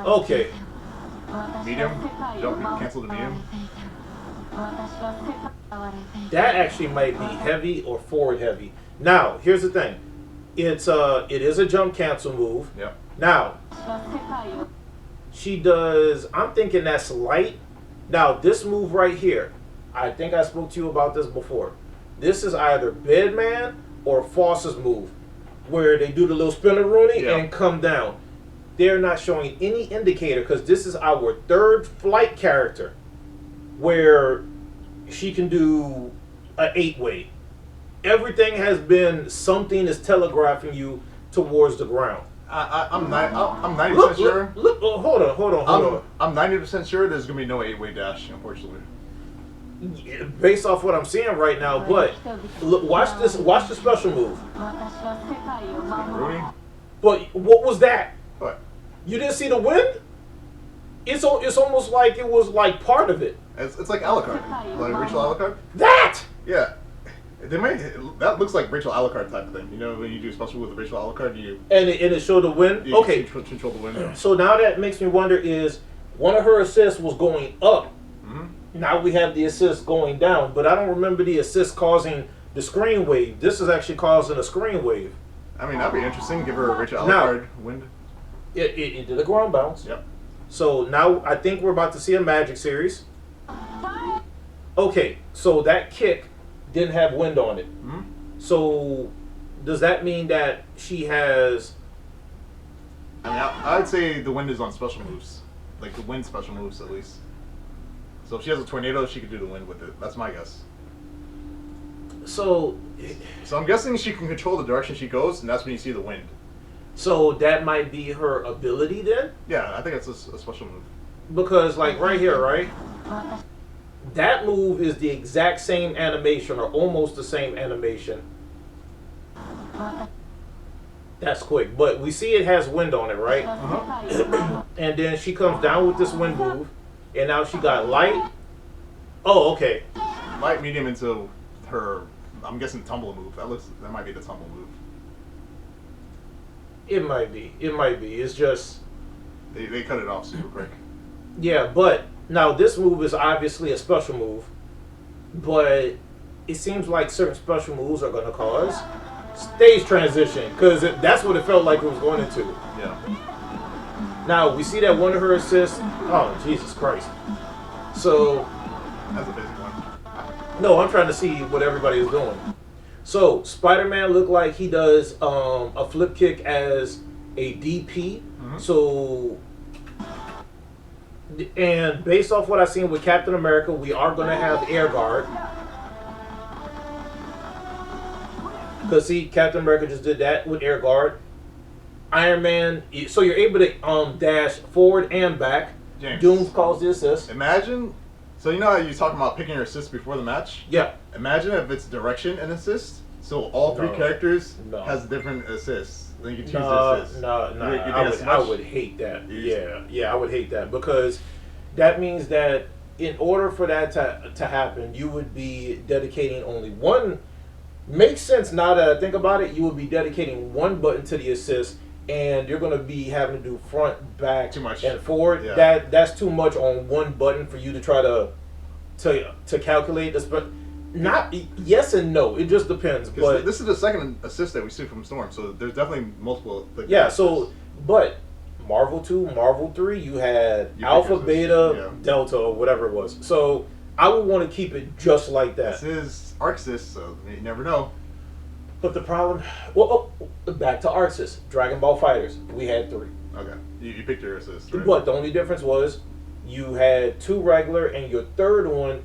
Okay. Medium? Don't cancel the medium? That actually might be heavy or forward heavy. Now, here's the thing. It is a jump cancel move. Yeah. Now, she does, I'm thinking that's light. Now, this move right here, I think I spoke to you about this before. This is either Bedman or Foss's move, where they do the little spinner Rooney and come down. They're not showing any indicator because this is our third flight character where she can do an 8-way. Everything has been something is telegraphing you towards the ground. I'm 90% sure. Look, hold on. I'm 90% sure there's gonna be no 8-way dash, unfortunately. Yeah, based off what I'm seeing right now, but look, watch this. Watch the special move. Rooney? But what was that? What? You didn't see the wind? It's almost like it was like part of it. It's like Alucard, like Rachel Alucard. That. Yeah. That looks like Rachel Alucard type of thing. You know, when you do a special with Rachel Alucard, and it showed the wind. You okay, control the wind. So now that makes me wonder: is one of her assists was going up? Mm-hmm. Now we have the assist going down, but I don't remember the assist causing the screen wave. This is actually causing a screen wave. I mean, that'd be interesting. Give her a Rachel Alucard wind. It did a ground bounce. Yep. So now I think we're about to see a magic series. Okay, so that kick didn't have wind on it. Mm-hmm. So does that mean that she has... I mean, I'd say the wind is on special moves. Like the wind special moves, at least. So if she has a tornado, she could do the wind with it. That's my guess. So I'm guessing she can control the direction she goes, and that's when you see the wind. So that might be her ability then? Yeah, I think it's a special move. Because like right here, right? That move is the exact same animation or almost the same animation. That's quick. But we see it has wind on it, right? Uh-huh. And then she comes down with this wind move. And now she got light. Oh, okay. Light, medium into her, I'm guessing, tumble move. That might be the tumble move. It might be. It's just... They cut it off super quick. Yeah, but now this move is obviously a special move, but it seems like certain special moves are going to cause stage transition because that's what it felt like it was going into. Yeah. Now we see that one of her assists. Oh, Jesus Christ! So that's a basic one. No, I'm trying to see what everybody is doing. So Spider-Man looked like he does a flip kick as a DP. Mm-hmm. So. And based off what I've seen with Captain America, we are going to have Air Guard. Because see, Captain America just did that with Air Guard. Iron Man, so you're able to dash forward and back. James, Doom calls the assist. Imagine, so you know how you're talking about picking your assist before the match? Yeah. Imagine if it's direction and assist, so all three characters has different assists. Then you can choose the assist. I would hate that. Yeah, I would hate that because that means that in order for that to happen, you would be dedicating only one. Makes sense now that I think about it. You would be dedicating one button to the assist, and you're going to be having to do front, back, Too much. and forward. Yeah. That's too much on one button for you to try to calculate this. But not yes and no. It just depends. But this is the second assist that we see from Storm, so there's definitely multiple. Like, yeah. So, but Marvel 2, Marvel 3, you had You Alpha, pick Beta, yeah. Delta, or whatever it was. So I would want to keep it just like that. This is HxH, so you never know. But the problem, well, back to Arxis, Dragon Ball Fighters. We had 3. Okay, you picked your assist, right? But the only difference was you had 2 regular, and your third one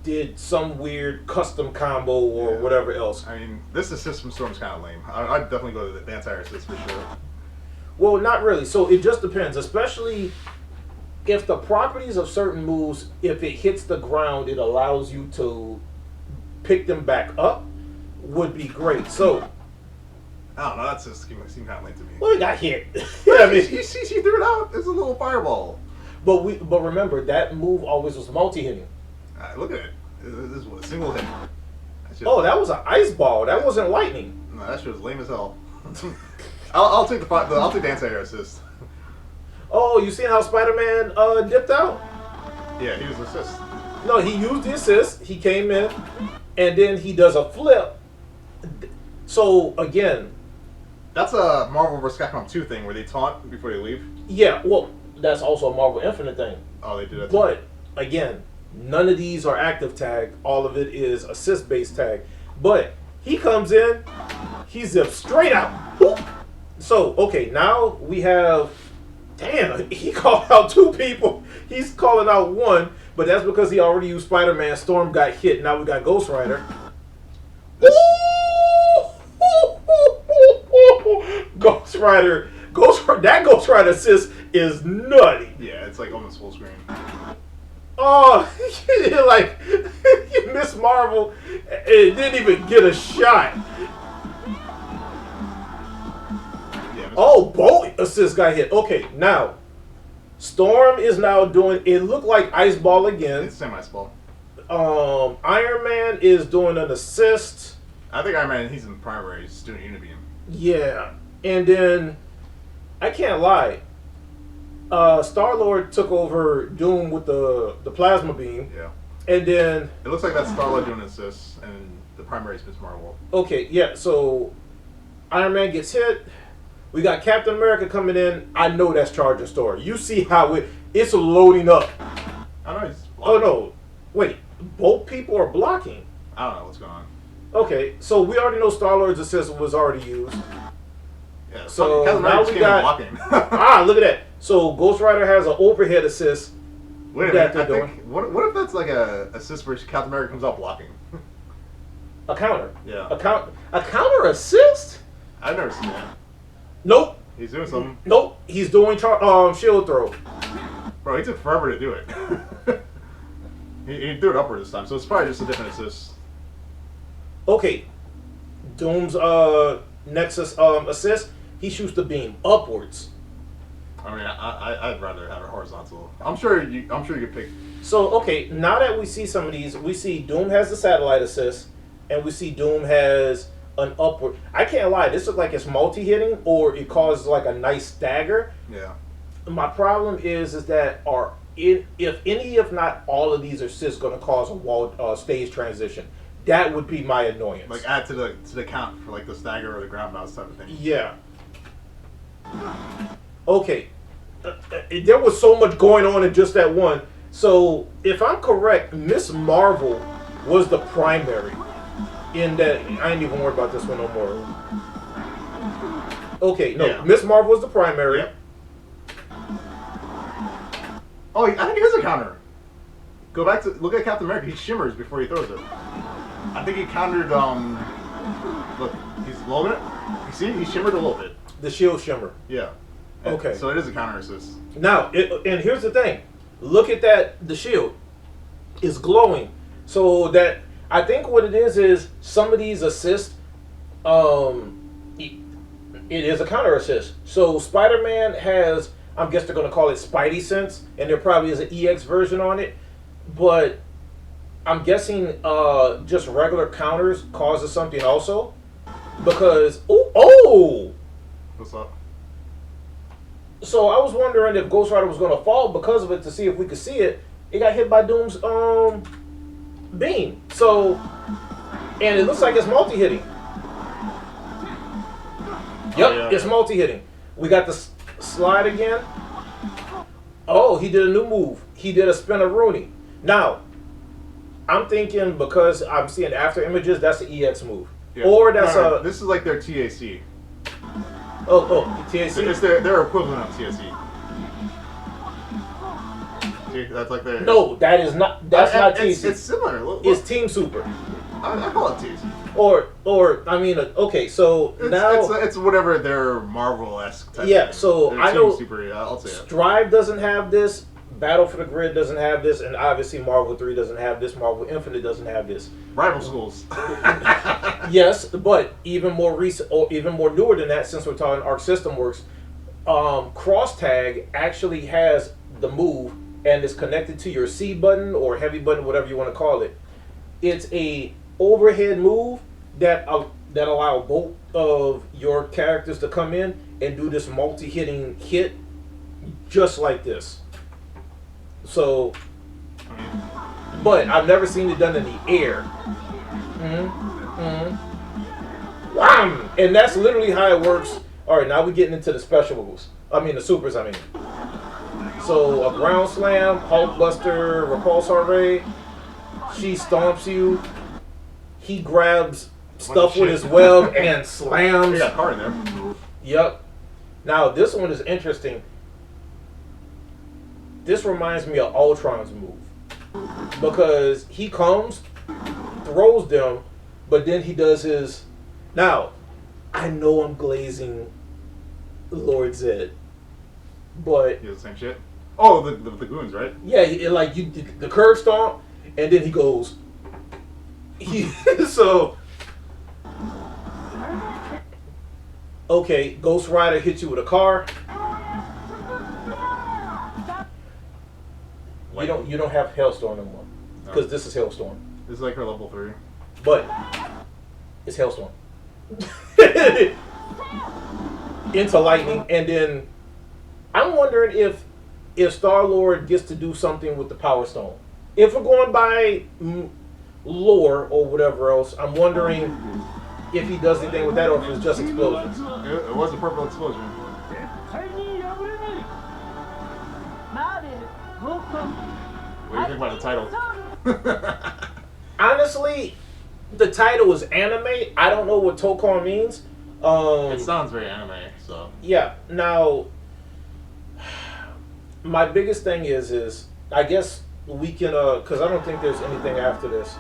did some weird custom combo or Yeah. whatever else. I mean, this assist from Storm's kind of lame. I'd definitely go to the anti-air assist for sure. Well, not really. So it just depends, especially if the properties of certain moves, if it hits the ground, it allows you to pick them back up, would be great. So, I don't know, that's just seemed kind of lame to me. well, it got hit. Yeah, I mean, he threw it out. It's a little fireball. but remember that move always was multi-hitting. Look at it. This was a single hit. That's just, Oh, that was an ice ball. That wasn't lightning. no, that shit was lame as hell. I'll take the anti-air assist. Oh, you seen how Spider-Man dipped out? Yeah, he was assist. No, he used the assist. He came in, and then he does a flip. So again, That's a Marvel vs. Capcom 2 thing where they taunt before they leave. yeah. Well, that's also a Marvel Infinite thing. Oh, they do that. But again, none of these are active tag. All of it is assist based tag. But he comes in, he zips straight out. Boop. So okay, now we have. Damn, he called out 2 people. He's calling out 1, but that's because he already used Spider-Man. Storm got hit. Now we got Ghost Rider. This- Ghost Rider. That Ghost Rider assist is nutty. Yeah, it's like almost full screen. Oh, like you Miss Marvel. It didn't even get a shot. Yeah, Oh, both assists got hit. Okay, now Storm is now doing. It looked like Ice Ball again. it's semi-spell. Iron Man is doing an assist. I think Iron Man, he's in primary. He's doing Unibeam. Yeah, and then I can't lie. Star-Lord took over Doom with the plasma beam, Yeah. and then It looks like that's Star-Lord doing assists, and the primary is Miss Marvel. okay, yeah. So Iron Man gets hit. We got Captain America coming in. I know that's Charger Store. You see how it's loading up. I know he's. Oh no, wait. Both people are blocking. I don't know what's going on. Okay, so we already know Star-Lord's assist was already used. Yeah. So Captain now America we just came in got. blocking. Look at that. So Ghost Rider has an overhead assist. Wait a that minute. I they're think. What if that's like a assist where Captain America comes out blocking? A counter. Yeah. A counter assist? I've never seen that. Nope. He's doing something. Nope. He's doing shield throw. Bro, he took forever to do it. he threw it upward this time, so it's probably just a different assist. Okay. Doom's Nexus assist. He shoots the beam upwards. I mean, I'd rather have it horizontal. I'm sure you could pick. So okay, now that we see some of these, we see Doom has the satellite assist, and we see Doom has an upward. I can't lie. This looks like it's multi-hitting, or it causes like a nice stagger. Yeah. My problem is that if any, if not all of these assists going to cause a wall stage transition, that would be my annoyance. Like add to the count for like the stagger or the ground bounce type of thing. Yeah. Okay. There was so much going on in just that one. So if I'm correct, Miss Marvel was the primary. In that, I ain't even worried about this one no more. Okay, no, Yeah. Miss Marvel was the primary. Yep. Oh, I think it is a counter. Go back to look at Captain America. He shimmers before he throws it. I think he countered. Look, he's loading it. You see, he shimmered a little bit. The shield shimmer. Yeah. Okay. So it is a counter assist. Now, and here's the thing. Look at that. The shield is glowing. So that I think what it is some of these assists, it is a counter assist. So Spider-Man has, I guess they're going to call it Spidey Sense, and there probably is an EX version on it. but I'm guessing just regular counters causes something also because What's up? so I was wondering if Ghost Rider was going to fall because of it to see if we could see it. It got hit by Doom's beam. So, and it looks like it's multi-hitting. Yep, yeah, it's yeah. multi-hitting. We got the slide again. Oh, he did a new move. He did a spin of Rooney. Now, I'm thinking because I'm seeing after images, that's the EX move. Yeah. Or that's No, this is like their TAC. TAC. It's their equivalent of TAC. See, that's like their. No, that is not. That's not TAC. It's similar. Look. It's Team Super. I call it TAC. Or I mean, okay. So now it's whatever their Marvel-esque type. Yeah, Of so their I Team know Super. Yeah, I'll say it. Strive doesn't have this. Battle for the Grid doesn't have this, and obviously Marvel 3 doesn't have this. Marvel Infinite doesn't have this. Rival schools. Yes, but even more recent or even more newer than that, since we're talking Arc System Works, Cross Tag actually has the move and is connected to your C button or heavy button, whatever you want to call it. It's a overhead move that allow both of your characters to come in and do this multi-hitting hit just like this. So, but I've never seen it done in the air. Wham! And that's literally how it works. All right, now we're getting into the special moves. I mean, the supers, I mean. So, a ground slam, Hulk Buster, Repulsor Ray. She stomps you. He grabs stuff with his web and slams. He got a card in there. Yep. Now, this one is interesting. This reminds me of Ultron's move. Because he comes, throws them, but then he does his... Now, I know I'm glazing Lord Zed, but... He does the same shit? Oh, the goons, right? Yeah, like you the curve stomp, and then he goes... So... Okay, Ghost Rider hits you with a car. You don't have Hailstorm anymore because this is Hailstorm. This is like her level 3. But it's Hailstorm into lightning, and then I'm wondering if Star-Lord gets to do something with the Power Stone. If we're going by lore or whatever else, I'm wondering if he does anything with that or if it's just explosions. It was a purple explosion. What do you think about the title? Honestly, the title is anime. I don't know what Tokon means. It sounds very anime, so. Yeah. Now, my biggest thing is I guess we can because I don't think there's anything after this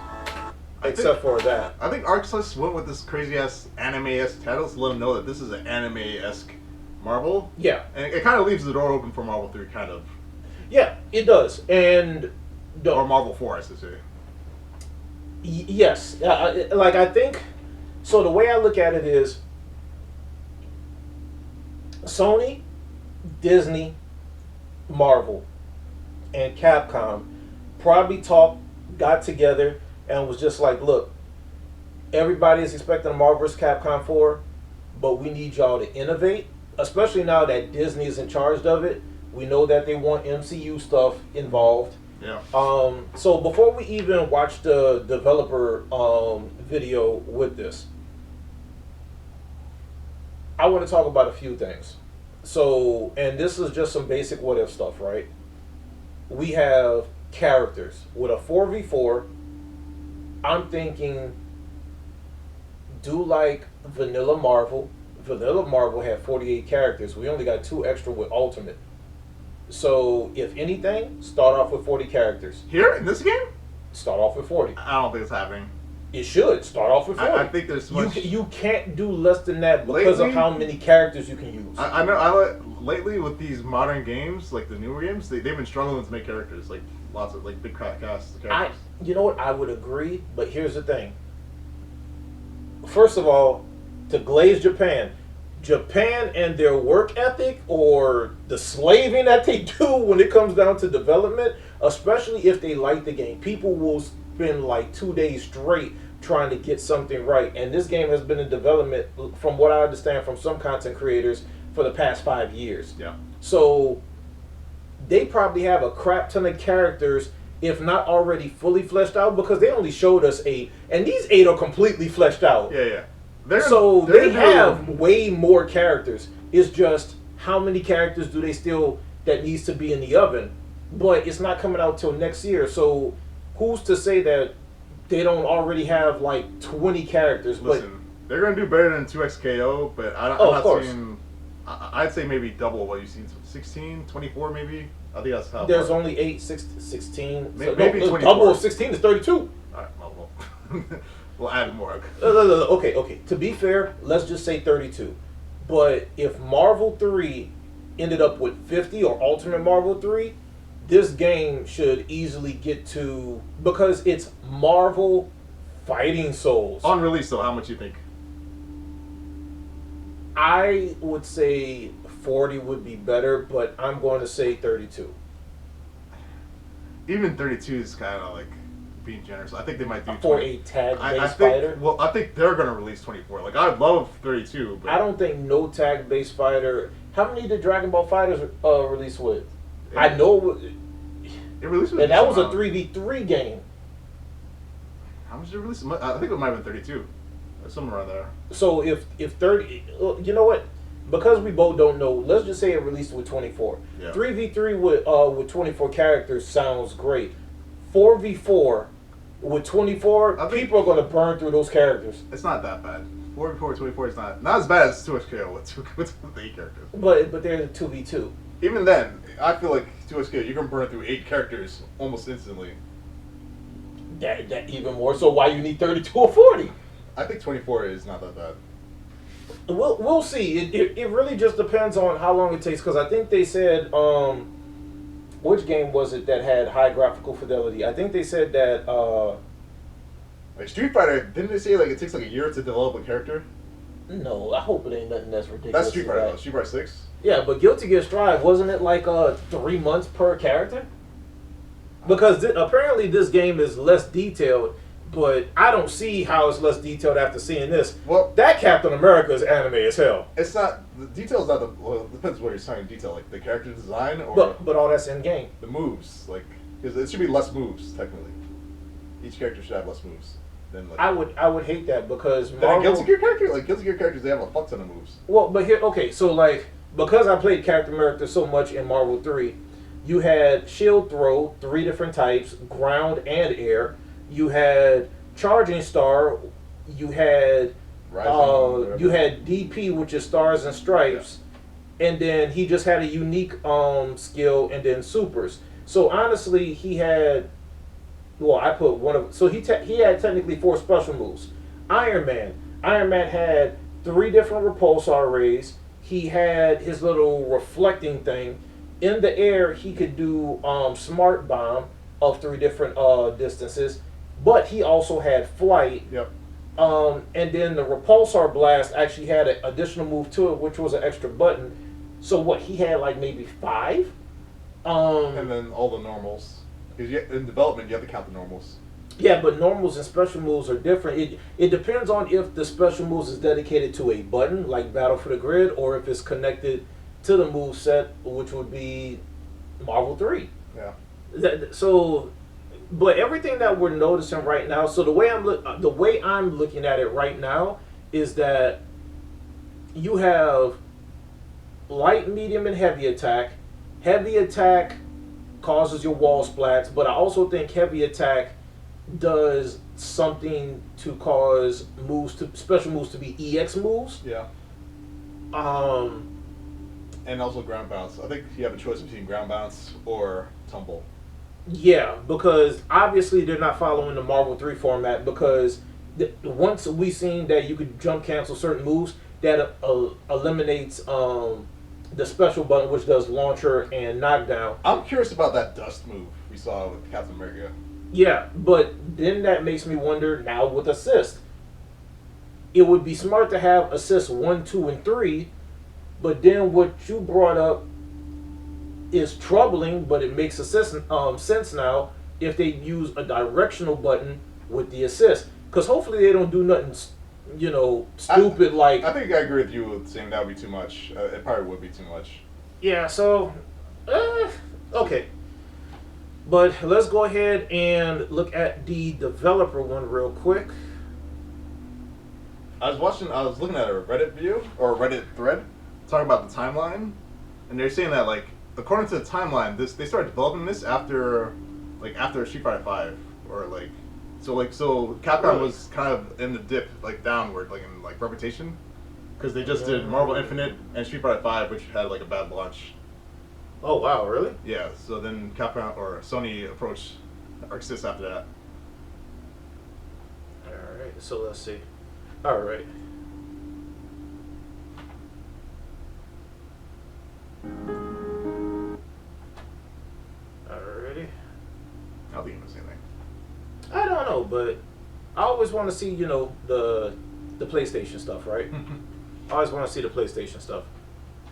except for that. I think HxH went with this crazy ass anime-esque title to let them know that this is an anime-esque Marvel. Yeah. And it kind of leaves the door open for Marvel 3, kind of. Yeah, it does. And or Marvel 4, I should say. Yes. Like I think so the way I look at it is Sony, Disney, Marvel, and Capcom probably got together and was just like, look, everybody is expecting a Marvel vs. Capcom 4, but we need y'all to innovate, especially now that Disney is in charge of it. We know that they want MCU stuff involved. Yeah. So before we even watch the developer video with this, I want to talk about a few things. So, and this is just some basic what if stuff, right? We have characters with a 4v4. I'm thinking do like Vanilla Marvel. Vanilla Marvel had 48 characters. We only got 2 extra with Ultimate. So, if anything, start off with 40 characters. Here in this game? Start off with 40. I don't think it's happening. It should start off with 40. I think there's much... You can't do less than that because of how many characters you can use. I know. Lately with these modern games, like the newer games, they've been struggling to make characters, like lots of like big casts of characters. You know what? I would agree, but here's the thing. First of all, to glaze Japan and their work ethic or the slaving that they do when it comes down to development especially if they like the game. People will spend like 2 days straight trying to get something right. And this game has been in development, from what I understand from some content creators, for the past 5 years. Yeah. So they probably have a crap ton of characters, if not already fully fleshed out, because they only showed us 8, and these 8 are completely fleshed out. Yeah, yeah. They have way more characters. It's just how many characters do they still that needs to be in the oven? But it's not coming out till next year. So who's to say that they don't already have like 20 characters? Listen, they're gonna do better than 2XKO, but I'm not seeing. I'd say maybe double what you've seen. 16, 24 maybe. I think that's how. There's only 8, 16. Maybe 24. Double of 16 is 32. All right, well, we'll add more. Okay. To be fair, let's just say 32. But if Marvel 3 ended up with 50 or Ultimate Marvel 3, this game should easily get to, because it's Marvel Fighting Souls. On release, though, how much you think? I would say 40 would be better, but I'm going to say 32. Even 32 is kind of like being generous. I think they might do for a tag-based fighter. Well, I think they're going to release 24. Like, I'd love 32, but I don't think no tag-based fighter. How many did Dragon Ball FighterZ release with? I know it released with, and that was a 3v3 game. How much did it release? I think it might have been 32, somewhere around there. So if 30, you know what? Because we both don't know, let's just say it released with 24. Yeah. 3v3 with 24 characters sounds great. 4v4 with 24, people are going to burn through those characters. It's not that bad. 4v4 24 is not as bad as 2XKO with 8 characters. But they're 2v2. Even then, I feel like 2XKO, you can burn through 8 characters almost instantly. That even more. So why you need 32 or 40? I think 24 is not that bad. We'll see. It really just depends on how long it takes. Because I think they said, which game was it that had high graphical fidelity? I think they said that. Like Street Fighter, didn't they say like it takes like a year to develop a character? No, I hope it ain't nothing that's ridiculous. That's Street Fighter, though. Street Fighter 6. Yeah, but Guilty Gear Strive, wasn't it like 3 months per character? Because apparently this game is less detailed, but I don't see how it's less detailed after seeing this. Well, that Captain America is anime as hell. It's not, the detail's not the, well, it depends what you're saying detail, like the character design or... But all that's in game. The moves, like, because it should be less moves, technically. Each character should have less moves. Than like, I would hate that because Marvel... Guilty Gear character? Like, Guilty Gear characters, they have a fuck ton of moves. Well, but here, okay, so like, because I played Captain America so much in Marvel 3, you had shield throw, 3 different types, ground and air. You had charging star. You had you had DP, which is stars and stripes, and then he just had a unique skill, and then supers. So honestly, he had. Well, I put one of. So he had technically 4 special moves. Iron Man. Iron Man had 3 different repulsor rays. He had his little reflecting thing. In the air, he could do smart bomb of 3 different distances, but he also had flight. Yep. And then the repulsor blast actually had an additional move to it, which was an extra button. So what, he had like maybe 5. And then all the normals, because in development you have to count the normals. Yeah, but normals and special moves are different. It depends on if the special moves is dedicated to a button, like Battle for the Grid, or if it's connected to the move set, which would be Marvel 3. Yeah. But everything that we're noticing right now, so the way I'm looking at it right now is that you have light, medium, and heavy attack. Heavy attack causes your wall splats, but I also think heavy attack does something to cause special moves to be EX moves. Yeah. And also ground bounce. I think you have a choice between ground bounce or tumble. Yeah, because obviously they're not following the Marvel 3 format, because once we seen that you could jump cancel certain moves, that eliminates the special button, which does launcher and knockdown. I'm curious about that dust move we saw with Captain America. Yeah, but then that makes me wonder now with assist. It would be smart to have assist 1, 2, and 3, but then what you brought up is troubling, but it makes sense now if they use a directional button with the assist. Because hopefully they don't do nothing, stupid like. I think I agree with you with saying that would be too much. It probably would be too much. Yeah, so, okay. But let's go ahead and look at the developer one real quick. I was looking at a Reddit video or a Reddit thread talking about the timeline, and they're saying that like according to the timeline, they started developing this after Street Fighter 5 or like so Capcom was kind of in the dip like downward like in like reputation because they just did Marvel Infinite and Street Fighter 5, which had like a bad launch. Oh wow, really? Yeah. So then Capcom or Sony approached HxH after that. All right. So let's see. All right. Alrighty. I don't think it was anything. I don't know, but I always want to see, the PlayStation stuff, right? I always want to see the PlayStation stuff.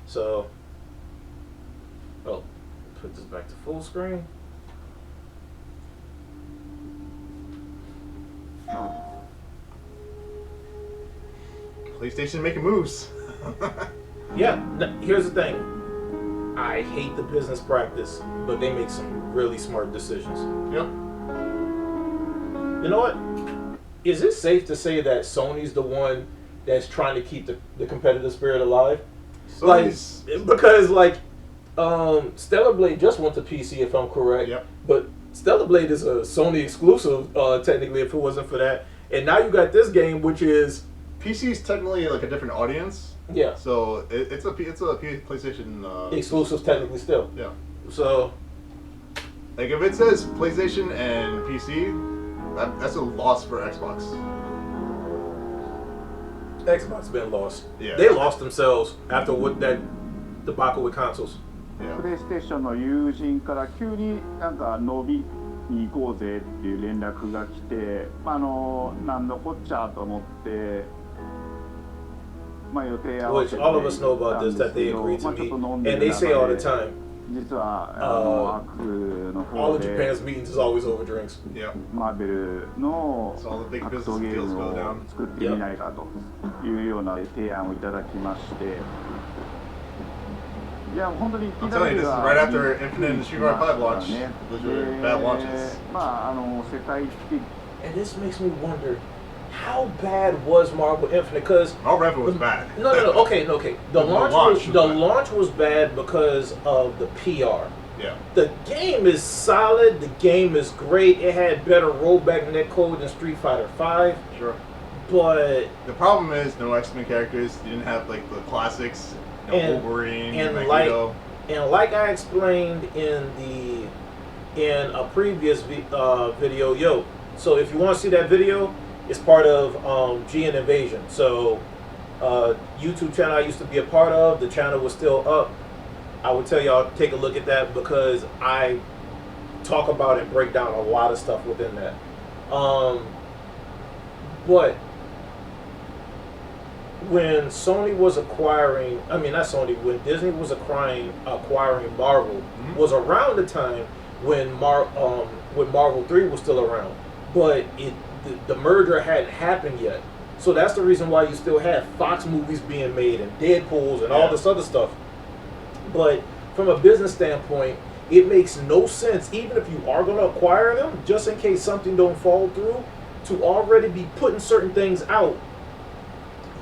So, put this back to full screen. PlayStation making moves. Yeah, here's the thing. I hate the business practice, but they make some really smart decisions. Yep. You know what? Is it safe to say that Sony's the one that's trying to keep the competitive spirit alive? Sony's... Because Stellar Blade just went to PC, if I'm correct. Yep. But Stellar Blade is a Sony exclusive, technically, if it wasn't for that. And now you got this game, which is PC is technically like a different audience. Yeah. So it's a PlayStation exclusive technically still. Yeah. So like if it says PlayStation and PC, that's a loss for Xbox. Xbox been lost. Yeah. They lost themselves after what that debacle with consoles. Yeah. プレイステーションの友人から急になんか伸びに行こうぜっていう連絡が来て、なんのこっちゃと思って、予定合わせ Which て all of us know about this, that they agreed to meet, and they say all the time. 実はアクの All 方 of で Japan's meetings is always over drinks. Yeah. マーベルの So all the big 格 business 闘ゲー deals ム go を down. 作ってみないかというような提案をいただきまして。いや本当に I'm telling you, this is right after Infinite and Street Fighter 5 launch, which were bad launches. 世界的 And this makes me wonder, how bad was Marvel Infinite? Because Marvel Infinite was bad. No. Okay. The launch was bad because of the PR. Yeah. The game is solid. The game is great. It had better rollback netcode than Street Fighter 5. Sure. But the problem is no X-Men characters. You didn't have like the classics, Wolverine, Magneto. Like I explained in a previous video, so if you want to see that video, it's part of GN Invasion. So YouTube channel I used to be a part of. The channel was still up. I would tell y'all take a look at that because I talk about and break down a lot of stuff within that. But when Sony was acquiring, when Disney was acquiring Marvel, was around the time when Marvel 3 was still around, but the merger hadn't happened yet. So that's the reason why you still have Fox movies being made and Deadpools and all this other stuff. But from a business standpoint, it makes no sense, even if you are going to acquire them, just in case something don't fall through, to already be putting certain things out.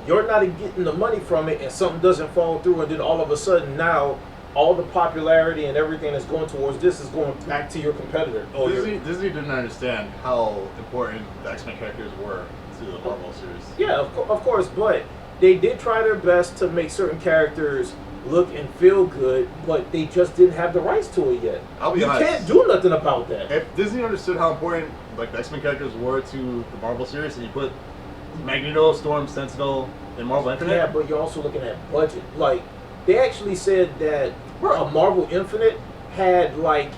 You're not getting the money from it and something doesn't fall through, and then all of a sudden now all the popularity and everything that's going towards this is going back to your competitor. Disney didn't understand how important the X-Men characters were to the Marvel series. Yeah, of course, but they did try their best to make certain characters look and feel good, but they just didn't have the rights to it yet. I'll be honest. You can't do nothing about that. If Disney understood how important like the X-Men characters were to the Marvel series, and you put Magneto, Storm, Sentinel in Marvel Infinite. Yeah, but you're also looking at budget. Like, they actually said that Marvel Infinite had like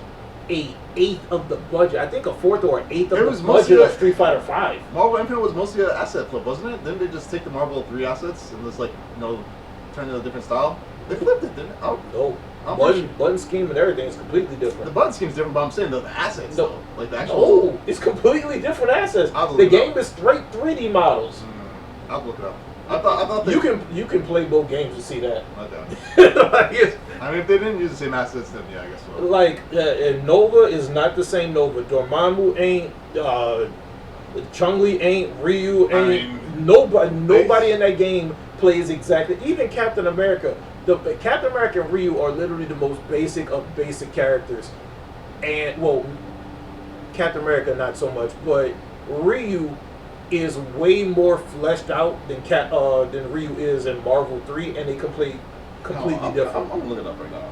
a eighth of the budget. I think a fourth or an eighth of the budget of Street Fighter 5. Marvel Infinite was mostly an asset flip, wasn't it? Didn't they just take the Marvel 3 assets and just turn it a different style? They flipped it, didn't they? Oh, No. I'm Button scheme and everything is completely the different. button scheme's different, but I'm saying the assets, No. though. Like the actual. No, it's completely different assets. I'll The look it game up. is straight 3D models. I'll look it up. I thought they, You can play both games to see that. I doubt it. Like, I mean, if they didn't use the same assets, then yeah, I guess so. like Nova is not the same Nova. Dormammu ain't. Chun-Li ain't. Ryu ain't. I mean, nobody in that game plays exactly. Even Captain America. Captain America and Ryu are literally the most basic of basic characters. And well, Captain America not so much, but Ryu is way more fleshed out than Ryu is in Marvel 3, and they completely different. I'm looking it up right now.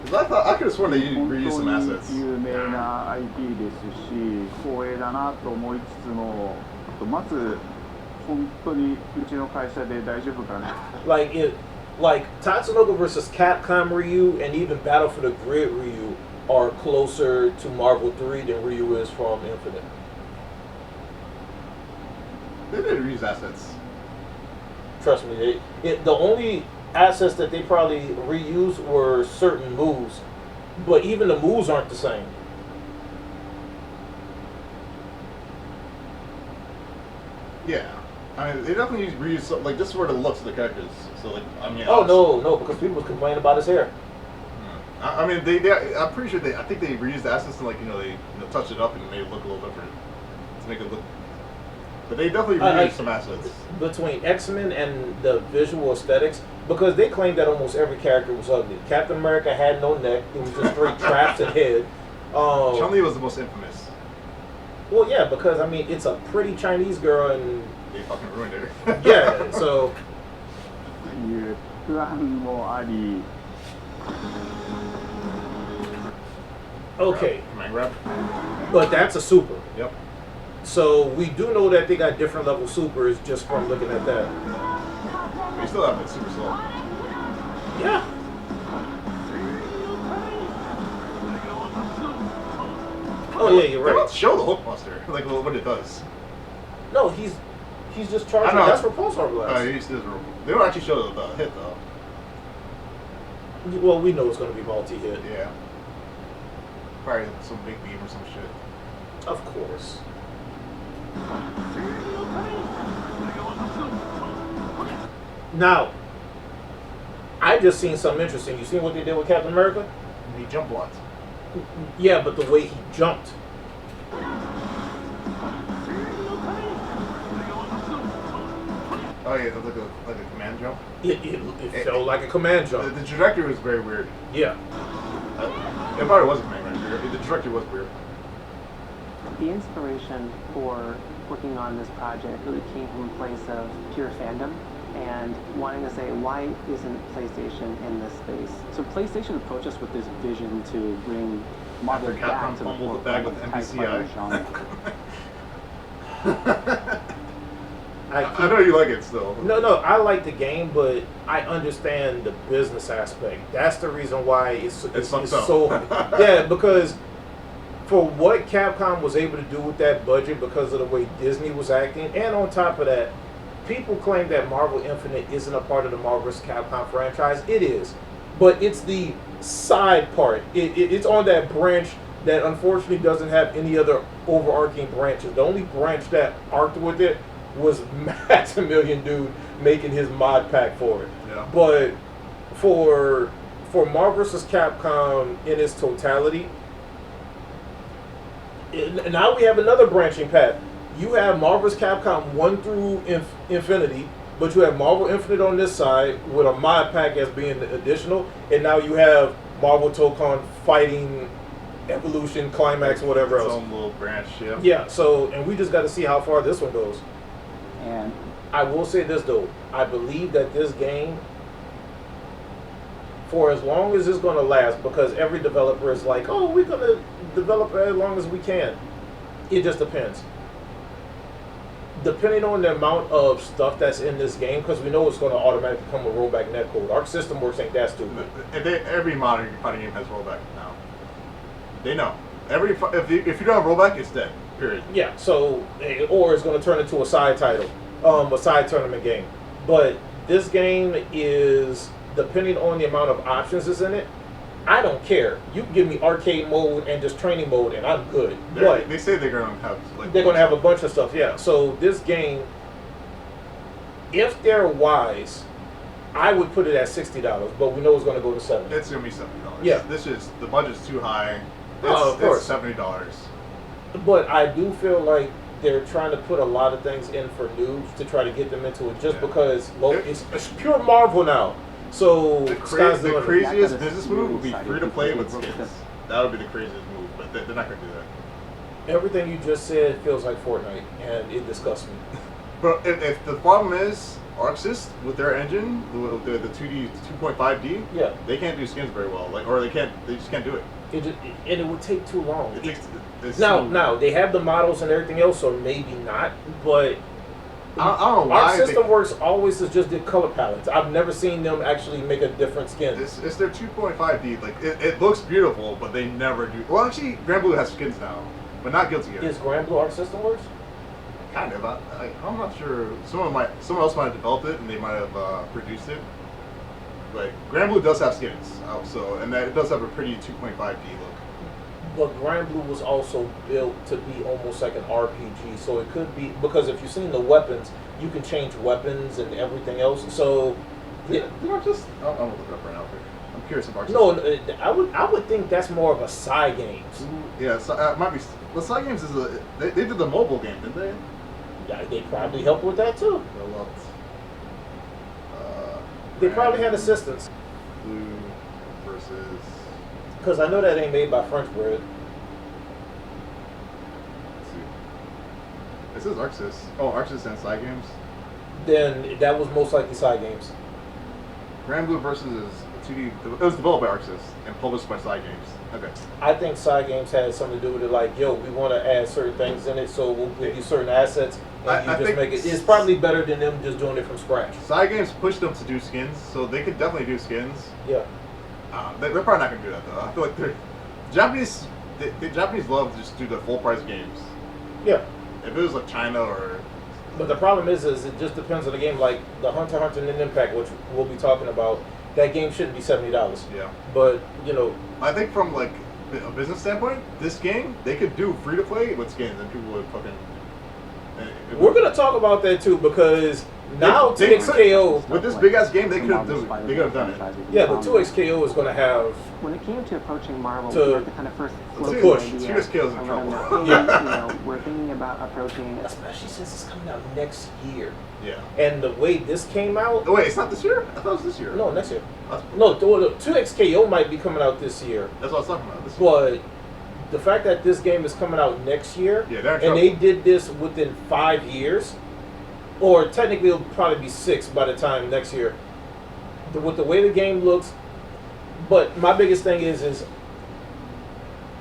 Because I could have sworn they reused some 本当に assets. 有名な IP ですし光栄だなと思いつつもまず本当にうちの会社で大丈夫かな Like Tatsunoko versus Capcom Ryu and even Battle for the Grid Ryu are closer to Marvel 3 than Ryu is from Infinite. They didn't reuse assets. Trust me, the only assets that they probably reused were certain moves, but even the moves aren't the same. Yeah. I mean, they definitely reuse some, like just for the looks of the characters. So like, I mean. Oh no, because people was complaining about his hair. I mean, I'm pretty sure I think they reused the assets and like they touched it up and made it look a little different to make it look. But they definitely reused some assets. Between X-Men and the visual aesthetics, because they claimed that almost every character was ugly. Captain America had no neck; it was just straight traps and head. Chun-Li was the most infamous. Well, yeah, because I mean, it's a pretty Chinese girl, and they fucking ruined her. Yeah, so. いう不安もあり Okay. Command grab. But that's a super. Yep. So we do know that they got different level supers just from looking at that. They still have it super slow. Yeah. Oh yeah, you're They right. don't show the Hulkbuster, like what it does. No, he's just charging. That's repulsor blast. They don't actually show the hit though. Well, we know it's going to be multi-hit. Yeah. Probably some big beam or some shit. Of course. Now, I just seen something interesting. You seen what they did with Captain America? And he jump blocked. Yeah, but the way he jumped. Oh yeah, like a command jump. It felt like a command jump. The trajectory was very weird. Yeah. It probably was a command jump. The trajectory was weird. The inspiration for working on this project really came from a place of pure fandom and wanting to say, why isn't PlayStation in this space? So PlayStation approached us with this vision to bring Marvel After back Capcom to the fumbled the bag with type-fighter genre. I know you like it still. No, I like the game, but I understand the business aspect. That's the reason why it's so yeah, because for what Capcom was able to do with that budget because of the way Disney was acting, and on top of that, people claim that Marvel Infinite isn't a part of the Marvel vs. Capcom franchise. It is, but it's the side part. It's on that branch that unfortunately doesn't have any other overarching branches. The only branch that arced with it was Maximilian Dude making his mod pack for it. Yeah. But for Marvel vs. Capcom in its totality, now we have another branching path. You have Marvel vs. Capcom 1 through Infinity, but you have Marvel Infinite on this side with a mod pack as being additional, and now you have Marvel Tokon fighting Evolution, Climax, and whatever else. Its own little branch, yeah. Yeah, so, and we just got to see how far this one goes. And I will say this though, I believe that this game, for as long as it's going to last, because every developer is like, oh, we're going to develop as long as we can. It just depends. Depending on the amount of stuff that's in this game, because we know it's going to automatically come with rollback netcode. Arc System Works ain't that stupid. Every modern fighting game has rollback now. They know. If you don't have rollback, it's dead. Period. Yeah, so, or it's going to turn into a side title, a side tournament game. But this game is depending on the amount of options that's in it, I don't care. You can give me arcade mode and just training mode, and I'm good. But They say they're going to have like they're going to have a bunch of stuff, yeah. So this game, if they're wise, I would put it at $60, but we know it's going to go to $70. It's going to be $70. Yeah. This is the budget's too high. Of course. It's $70. But I do feel like they're trying to put a lot of things in for noobs to try to get them into it, just because it's pure Marvel now. So The craziest business move would be free to play with skins. That would be the craziest move, but they're not going to do that. Everything you just said feels like Fortnite, and it disgusts me. But if the problem is HxH with their engine, the 2D 2.5D, Yeah. they can't do skins very well. Like, or they just can't do it. And it would take too long. Now They have the models and everything else, so maybe not. But I don't know our why system works always is just did color palettes. I've never seen them actually make a different skin. It's their 2.5D. Like it looks beautiful, but they never do. Well, actually, Grand Blue has skins now, but not Guilty Gear. Is Grand Blue Arc System works? Kind of. I'm not sure. Someone else might have developed it, and they might have produced it. But Grand Blue does have skins, also, and it does have a pretty 2.5D look. But Grand Blue was also built to be almost like an RPG, so it could be, because if you've seen the weapons, you can change weapons and everything else. So, Did Arxis? I'm gonna look it up right now. I'm curious if Arxis. no, I would think that's more of a side games. Yeah, so, it might be. Well, Side Games is they did the mobile game, didn't they? Yeah, they probably helped with that too. Developed. They probably had assistance, Blue versus. because I know that ain't made by French bread. Let's see. It says Arxis. Oh, Arxis and Side Games. Then that was most likely side games. Grand Blue versus is 2D. It was developed by Arxis and published by Side Games. Okay. I think side games had something to do with it. Like, yo, we want to add certain things in it, so we'll give you certain assets, and I you just think make it. It's probably better than them just doing it from scratch. Side Games pushed them to do skins, so they could definitely do skins. Yeah. They're probably not gonna do that though. I feel like they're Japanese. The Japanese love to just do the full price games. Yeah. If it was like China or. But the problem is it just depends on the game. Like the HxH Nen Impact, which we'll be talking about, that game shouldn't be $70. Yeah. But I think from like a business standpoint, this game they could do free to play with skins, and people would fucking. We're gonna talk about that too, because now They 2XKO. with this big ass game, they could have done it. Yeah, but 2XKO is gonna have. When it came to approaching Marvel, To- we had to kind of first to float push. the idea 2XKO is in around trouble. that, hey, we're thinking about approaching. Especially since it's coming out next year. Yeah. And the way this came out. Oh wait, it's not this year? I thought it was this year. No, next year. That's, No, 2XKO might be coming out this year. that's what I was talking about. This year. But the fact that this game is coming out next year, Yeah, they're in and trouble. they did this within 5 years, or technically it'll probably be 6 by the time next year. With the way the game looks, but my biggest thing is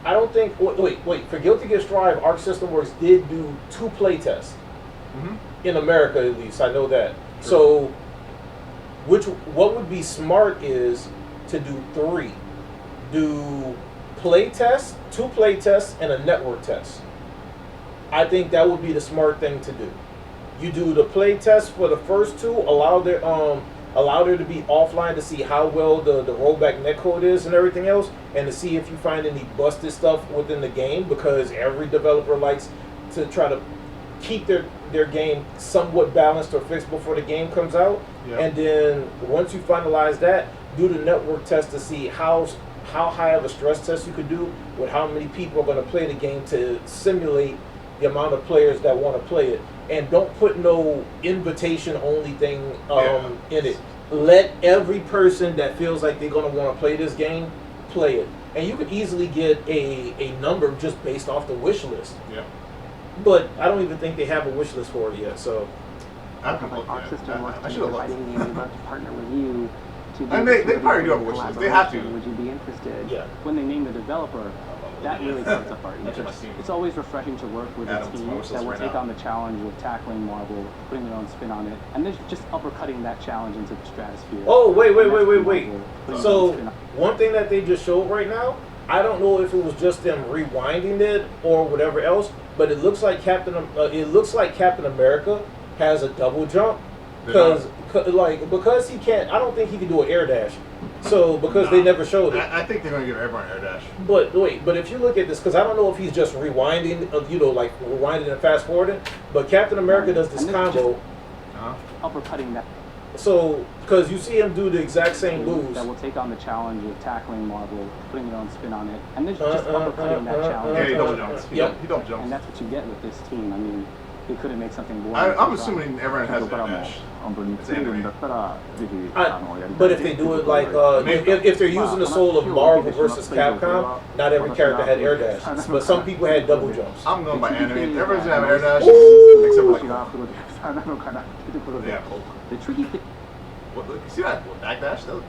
I don't think. Wait. For Guilty Gear Strive, Arc System Works did do 2 play tests in America, at least. I know that. So, what would be smart is to do 3. Do play tests, 2 play tests, and a network test. I think that would be the smart thing to do. You do the play test for the first 2, allow there to be offline to see how well the rollback netcode is and everything else, and to see if you find any busted stuff within the game, because every developer likes to try to keep their game somewhat balanced or fixed before the game comes out. Yeah. And then once you finalize that, do the network test to see how high of a stress test you could do with how many people are going to play the game to simulate the amount of players that want to play it. And don't put no invitation only thing in it. Let every person that feels like they're going to want to play this game play it. And you could easily get a number just based off the wish list. Yeah. But I don't even think they have a wish list for it yet. So I haven't Like looked our at it. system works I to should have looked. providing the we'd love to partner with you to do I mean, they this probably do have a sort of wish list. They have to. collaboration. Would you be interested? yeah. When they name the developer, that really sets apart. That's what I've seen. It's always refreshing to work with a Adam's team wish list that will right take now. on the challenge of tackling Marvel, putting their own spin on it, and then just uppercutting that challenge into the stratosphere. Oh, wait. And that's Marvel putting their So own spin on it. one thing that they just showed right now, I don't know if it was just them rewinding it or whatever else, but it looks like Captain America has a double jump, because he can't. I don't think he can do an air dash. So because they never showed it. I think they're going to give everyone air dash. But wait, but if you look at this, because I don't know if he's just rewinding, like rewinding and fast forwarding. But Captain America does this combo. Uppercutting that. So because you see him do the exact same moves. That will take on the challenge of tackling Marvel, putting their own spin on it, and then just uppercutting that challenge. Yeah, he double jumps. He double jumps. And that's what you get with this team. I mean, they couldn't make something boring. I'm assuming everyone has air dash. 本当に作るんだったらぜひやりたい But if they do it like if they're using the soul of Marvel versus Capcom, not every character had air dashes, but some people had double jumps. I'm going by anime. Everyone's gonna have air dash except for 私がプロデューサーなのかなっていうところで yeah. The tricky thing What, you see that backdash? That was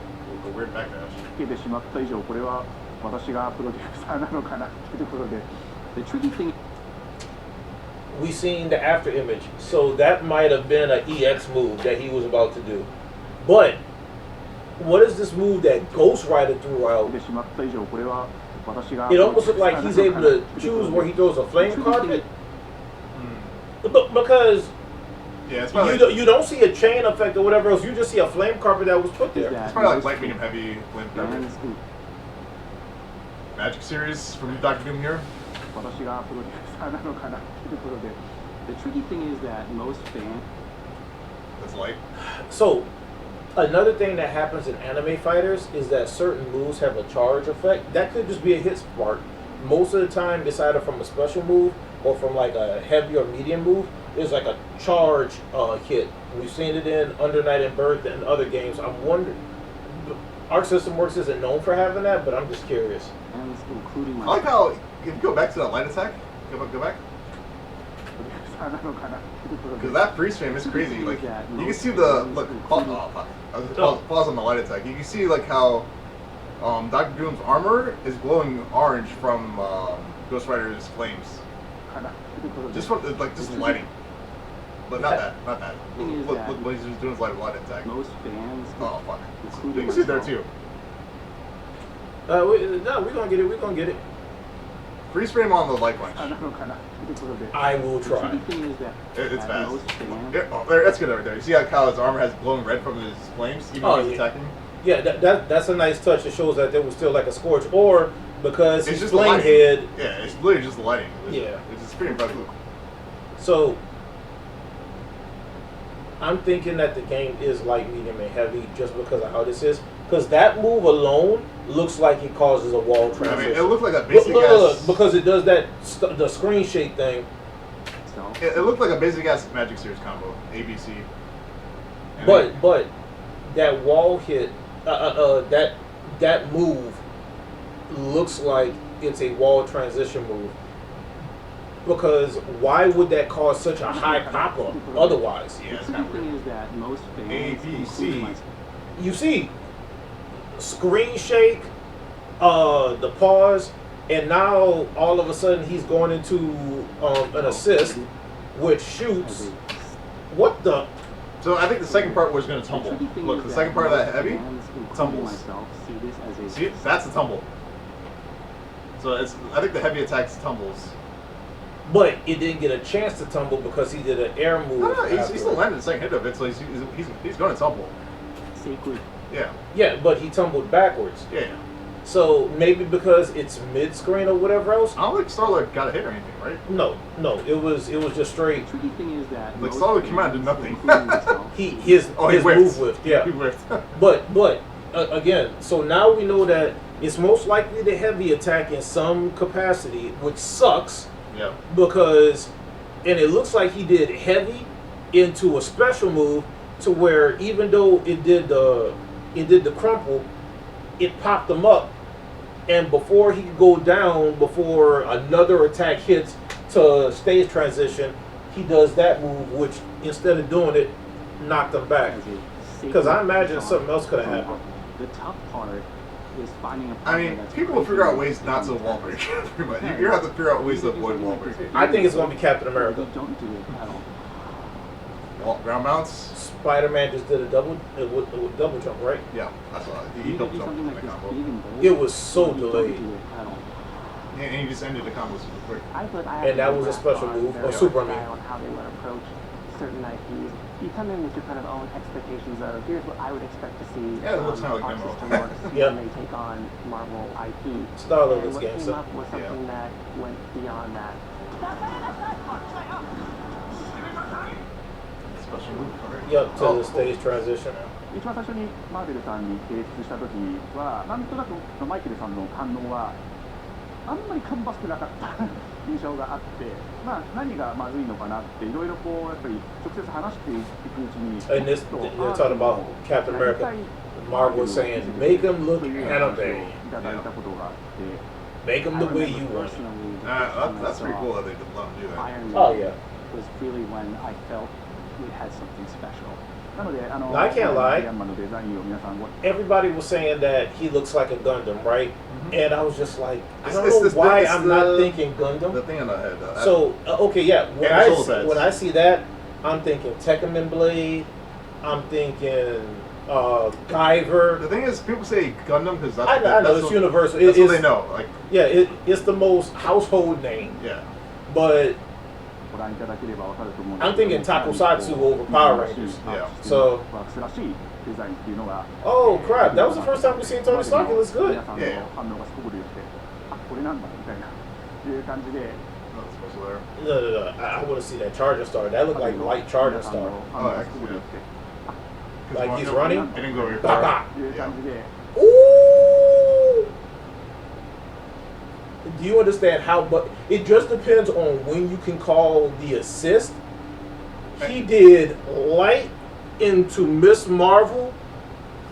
a weird backdash. つけてしまった以上これは私がプロデューサーなのかなっていうところで the tricky thing We seen the after image, so that might have been an EX move that he was about to do. But what is this move that Ghost Rider threw out? つけてしまった以上これは私が It almost looked like he's able to choose where he throws a flame carpet. But because Yeah, it's probably you don't see a chain effect or whatever else, you just see a flame carpet that was put there. it's probably like light, medium, heavy, flame carpet. Magic series from Dr. Doom here. 私がプロデューサーなのかなっていうところで the tricky thing is that most fans That's light. So, another thing that happens in anime fighters is that certain moves have a charge effect. That could just be a hit spark. Most of the time, it's either from a special move or from like a heavy or medium move. There's like a charge hit. We've seen it in Under Night and Birth and other games. I'm wondering. Arc System Works isn't known for having that, but I'm just curious. including I like how if you go back to that light attack. Go back. プロデューサーなのかなっていうところで Because that freeze frame is crazy. Like you can see the look. Oh fuck! Pause on the light attack. You can see like how Dr. Doom's armor is glowing orange from Ghost Rider's flames. かなっていうところで Just from just the lighting. But not that. Look what he's just doing is light attack. most fans Oh fuck! You including can see it there myself, too. We're gonna get it. We're gonna get it. Freeze frame on the light punch. なのかなっていうところで I will the try. tricky thing is that It's fast. most fans Yeah, oh, there, that's good right there. You see how his armor has glowing red from his flames, even Oh, when he's yeah. attacking? Yeah, that's a nice touch. It shows that there was still like a scorch, or because It's he's just the flame lighting. head. Yeah, it's literally just the lighting. Yeah. It's just pretty impressive. So I'm thinking that the game is light, medium, and heavy just because of how this is. Because that move alone looks like it causes a wall I transition. mean, it looked like a basic Look, ass. because it does that the screen shake thing. so It looked like a basic ass Magic Series combo, ABC. And But that wall hit, that move looks like it's a wall transition move. Because why would that cause such a high pop up otherwise? yeah, it's the kind tricky of thing weird. is that most fans ABC. including myself, You see, screen shake, the pause, and now all of a sudden he's going into an assist, which shoots. What the? So I think the second part was going to the tumble. tricky thing Look, is the that second part of that most heavy fans, including tumbles. myself, see this as a See, that's a tumble. So I think the heavy attacks tumbles. But it didn't get a chance to tumble because he did an air move. No, he after. still landed the second hit of it, so he's going to tumble. sacred Yeah, Yeah, but he tumbled backwards. yeah. So maybe because it's mid-screen or whatever else. I don't think Star-Lord got a hit or anything, right? No, it was just straight. the tricky thing is that Like, most Star-Lord came out and did fans, nothing. including myself, His He whiffed. move whiffed, yeah. He whiffed. But again, so now we know that it's most likely the heavy attack in some capacity, which sucks Yeah. because, and it looks like he did heavy into a special move to where even though it did the crumple, it popped him up, and before he could go down, before another attack hits to stage transition, he does that move, which instead of doing it, knocked him back. as a sacred Because I imagine genre. something else could have happened. The tough part is finding a I partner mean, that's people will crazy figure out enough ways to not to do wall that. break. Pretty much. You're gonna have to figure out ways to avoid wall break. I think it's going to be Captain America. We don't do it at all. Ground bounce. Spider-Man just did a double jump, right? Yeah, that's what We he need to double do jumped something in like the this combo. big and bold. It was so We don't delayed. do it at all. And he just ended the combo super quick. I thought I And that was a had special on move, their or super, I mean. style and how they would approach certain IPs, you come in with your kind of own expectations of here's what I would expect to see Yeah, it looks from kinda like our Nemo. system works Yeah. when they take on Marvel IP. Style of And this what game, came so up was something that went beyond that. Special move. Alright. Yep, to Oh, the stage transition. 一番最初にマーベルさんに提出した時はなんとなくマイケルさんの反応はあんまり芳しくなかった印象があって、まあ、何がまずいのかなっていろいろこうやっぱり直接話していくうちに And this, they're talking about Captain America. Marvel was saying, make him look anime. いただいたことがあって Make him the way you want. Personally, the first time I That's pretty saw cool that they let them do that. Iron Man Oh, yeah. was really when I felt we had something special. なのでI can't lie. アイアンマンのデザインを皆さんご Everybody was saying that he looks like a Gundam, right? And I was just like, I don't It's know this- why it's I'm the- not thinking The Gundam. thing on the head. So, okay, yeah. When And I, the shoulder when I pads. see that, I'm thinking Tekken Blade. I'm thinking Guyver. the thing is, people say Gundam because that's I know that's it's what, universal. That's what It's- they know. Like, Yeah, it's the most household name. yeah. But ご覧いただければわかると思うん I'm ですけど thinking Tokusatsu over Power Rangers. Yeah. So- ワークスらしいデザインっていうのが Oh crap! That was the first time we seen Tony Stark. It looks good. 皆さんの反応がすごく良くてあこれなんだみたいないう感じで Not special there. No. I want to see that Charger Star. That looked like light Charger 皆さんの Star. 反応がすごく良くて Like Marvel- he's running? It didn't go very Bah, far. bah. いう感じで Ooh! Do you understand how? But it just depends on when you can call the assist. He did light into Miss Marvel,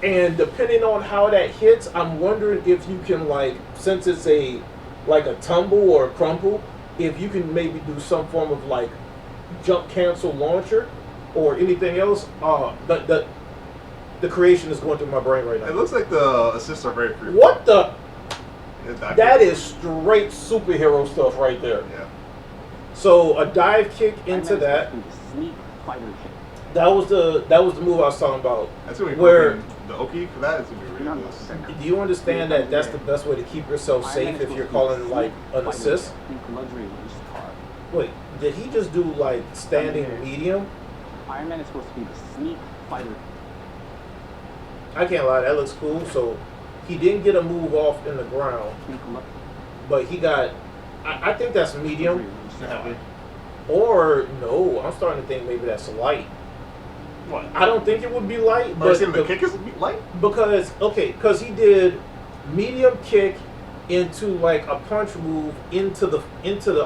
and depending on how that hits, I'm wondering if you can like, since it's a like a tumble or a crumple, if you can maybe do some form of like jump cancel launcher or anything else. The creation is going through my brain right now. It looks like the assists are very free. What the? Yeah, That is straight superhero stuff right there. Yeah. So a dive kick Iron into Man is that. supposed to be the sneak fighter kick. That was the move I was talking about. That's gonna be Where the Oki for that is gonna be なんだ ridiculous. みたいな do you understand that that's the best way to keep yourself Iron Man safe is if supposed you're to be the calling like sneak an fighter assist? kick. Think luxury race car. Wait, did he just do like standing medium? Iron Man is supposed to be the sneak fighter. I can't lie, that looks cool. So he didn't get a move off in the ground, Think luxury but he got. I think that's medium. race Heavy. Or no, I'm starting to think maybe that's light. What? I don't think it would be light, But but the kick is light. because he did medium kick into like a punch move into the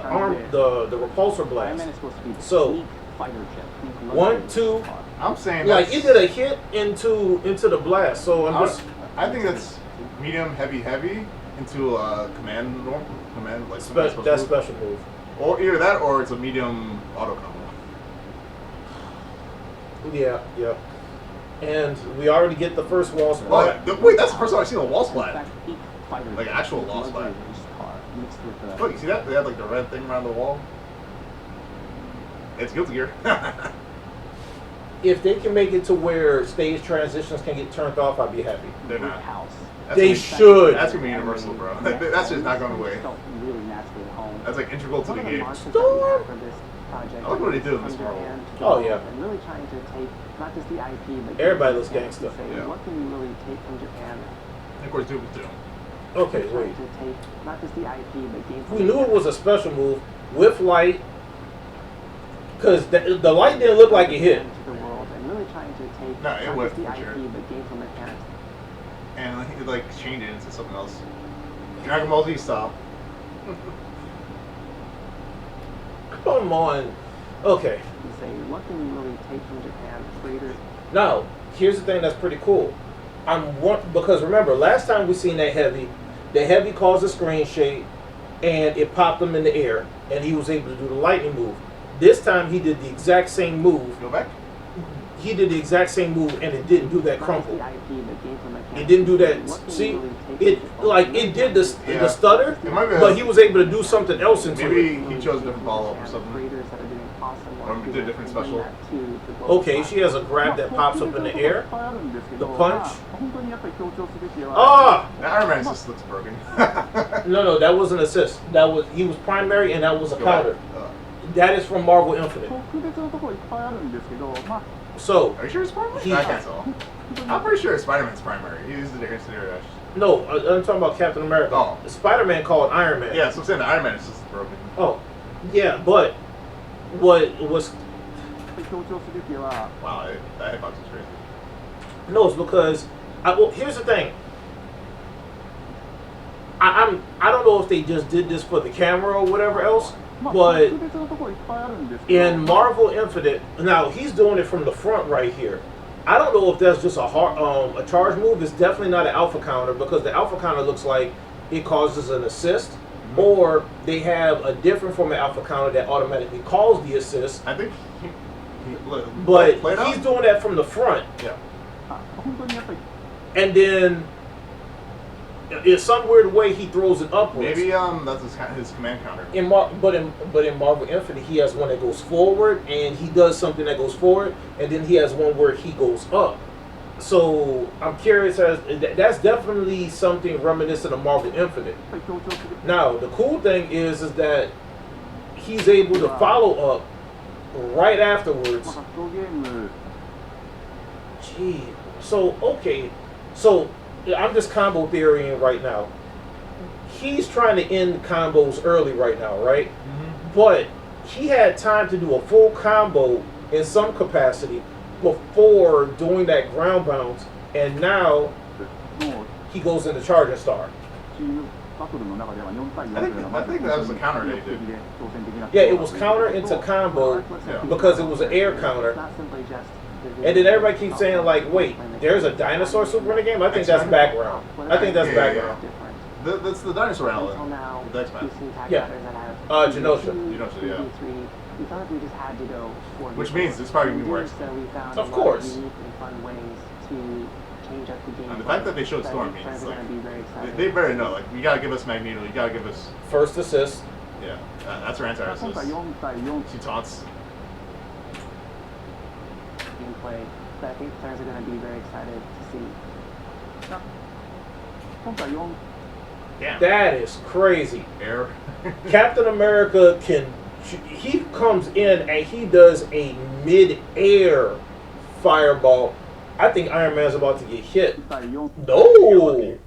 arm the repulsor Iron blast. Man is supposed to be the So, sneak fighter jet. Think luxury 1, race 2, car. I'm saying like that's, it did a hit into the blast. So I'm just I think that's medium, heavy into command like some that's move. special move. Or either that or it's a medium auto combo. Yeah. And we already get the first wall splat. Wait, that's the first time I've seen a wall In splat. fact, peak fighter Like jet. actual Think wall luxury splat. race car mixed with the Look, you see that? They had like the red thing around the wall. It's Guilty Gear. If they can make it to where stage transitions can get turned off, I'd be happy. They're brick not. house. That's They gonna be- should. That's gonna be universal, bro. That's just not going away. Felt really naturally at home. That's like integral to One the of the game. markers that we have for this project I like what he is did in this understand Marvel. the Oh, world yeah. And really trying to take not just the IP, but Everybody games looks and gangsta. say, Yeah. what can we really take from Japan? And of course, Doom is Doom. Okay, Trying wait. to take not just the IP, but games. We knew it was a special move with light, because the light didn't look like it hit. To the world and really trying to take No, it not whipped just the for IP, sure. but gameplay mechanics. And he like changed it into something else. Dragon Ball Z style. Come on. Okay. And say, what can we really take from Japan? Creators. Now, here's the thing that's pretty cool. Because remember, last time we seen that the heavy caused a screen shake, and it popped him in the air, and he was able to do the lightning move. This time he did the exact same move. Go back. He did the exact same move, and it didn't do that Not just crumple. the IP, but gameplay mechanics. It didn't do What that. can we See, really take it from Japan? like it did the Yeah. stutter, It might be. but he was able to do something else into Maybe it. he chose a different follow-up or something. Creators that are doing awesome Or work did a different and bring special. that to the global Okay, she has a grab that pops up in the air. The punch. 本当にやっぱり強調すべきは Ah, That Iron Man just looks broken. no, that was an assist. That was he was primary, and that was a Go back. counter. That is from Marvel Infinite. 特別のところいっぱいあるんですけど、まあ So Are you sure it's primary? He- I can't tell. I'm pretty sure Spider-Man's primary. He's the considered. no, I'm talking about Captain America. Oh. Spider-Man called Iron Man. Yeah, so I'm saying the Iron Man is just broken. Oh, yeah, but what was 強調すべきは、 Wow, that hitbox is crazy. no, it's because well, here's the thing. I don't know if they just did this for the camera or whatever else, まあ but 特別のところいっぱいあるんですけど、 in Marvel Infinite, now he's doing it from the front right here. I don't know if that's just a charge move. It's definitely not an alpha counter because the alpha counter looks like it causes an assist, or they have a different form of alpha counter that automatically calls the assist. I think But play it out? he's doing that from the front, Yeah. あ本当にやっぱり and then in some weird way he throws it upwards. Maybe that's his command counter. But in Marvel Infinite, he has one that goes forward, and he does something that goes forward, and then he has one where he goes up. So I'm curious as that's definitely something reminiscent of Marvel Infinite. 強調すべき Now the cool thing is that he's able to follow up right まあ afterwards. 格闘ゲーム Gee, so okay, so I'm just combo theorying right now. He's trying to end combos early right now, right? But he had time to do a full combo in some capacity before doing that ground bounce, and now の he goes into Charging Star. チームバトルの中では4対4 I というの think は I think that was a counter they 的 did. で挑戦的な Yeah, it was counter into combo because it was an air counter. It's not simply just And then everybody keeps saying like, wait, there's a dinosaur super in the game? I think that's background. I think that's Yeah, background. That's the dinosaur Until outlet. now, The X-Men. we've seen tag Yeah. counters that have Genosha. Genosha, yeah. We felt like we just had to go for Which means it's probably gonna be doing worse. so we found Of a lot course. unique and fun ways to change up the game. And the fact that they showed Storm fans means are like gonna be very excited. they better know. Like you gotta give us Magneto. You gotta give us First assist. yeah. That's her 今回 anti-assist. 4対4 She taunts. gameplay that I think players are going to be very excited to see. 今回4 Damn. That is crazy. Air. Captain America he comes in and he does a mid-air fireball. I think Iron Man's about to get hit. 対4 No.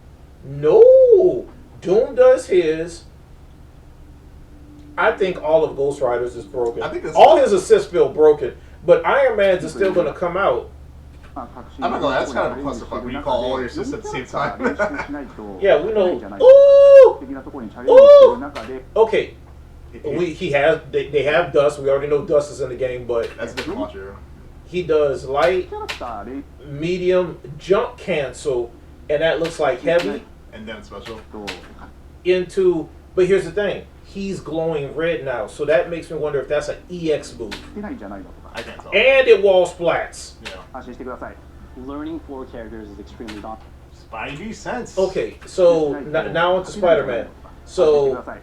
No. Doom does his. I think all of Ghost Rider's is broken. I think that's- all his assists feel broken. But Iron Man's is still going to come out. まあ確信 I'm not gonna lie, that's の kind of a clusterfuck when you call all your assists at the same time. 練習しないと Yeah, we ないんじゃな know. いか Ooh! 的なところにチャレンジしている中で Okay. They have Dust. We already know Dust is in the game, but That's a different launcher. he does light, キャラクターで medium, jump cancel, and that looks like heavy And then special. と into. But here's the thing: he's glowing red now, so that makes me wonder if that's an EX move. 出ないんじゃないのとか I can't tell. And it wall splats. Yeah. 安心してください Learning 4 characters is extremely daunting. Spidey sense. Okay, so now onto Spider-Man. 安心してく So ださい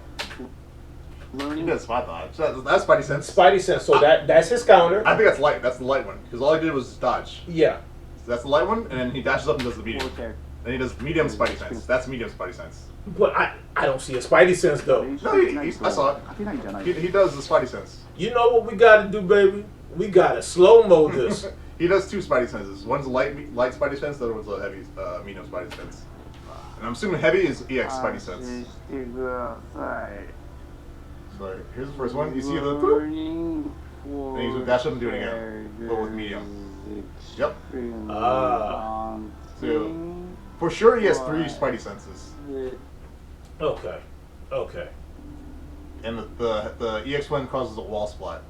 He Learning does spot dodge. That's Spidey sense. Spidey sense. So that's his counter. I think that's light. That's the light one because all he did was dodge. Yeah. So that's the light one, and then he dashes up and does the 4 medium. characters. Then he does medium Spidey sense. That's medium Spidey sense. But I don't see a Spidey sense though. 練習 No, しないと I saw it. 勝てないんじゃない He does the Spidey sense. You know what we gotta do, baby? We gotta slow mo this. He does two Spidey senses. One's a light Spidey sense. The other one's a heavy medium Spidey sense. And I'm assuming heavy is EX Spidey 安 sense. 心してください So here's the first one. You see the Learning 4 Then you dash up and do it again, but with medium. Yep. Ah. So for sure he has three Spidey senses. Okay. Okay. And the EX one causes a wall splat.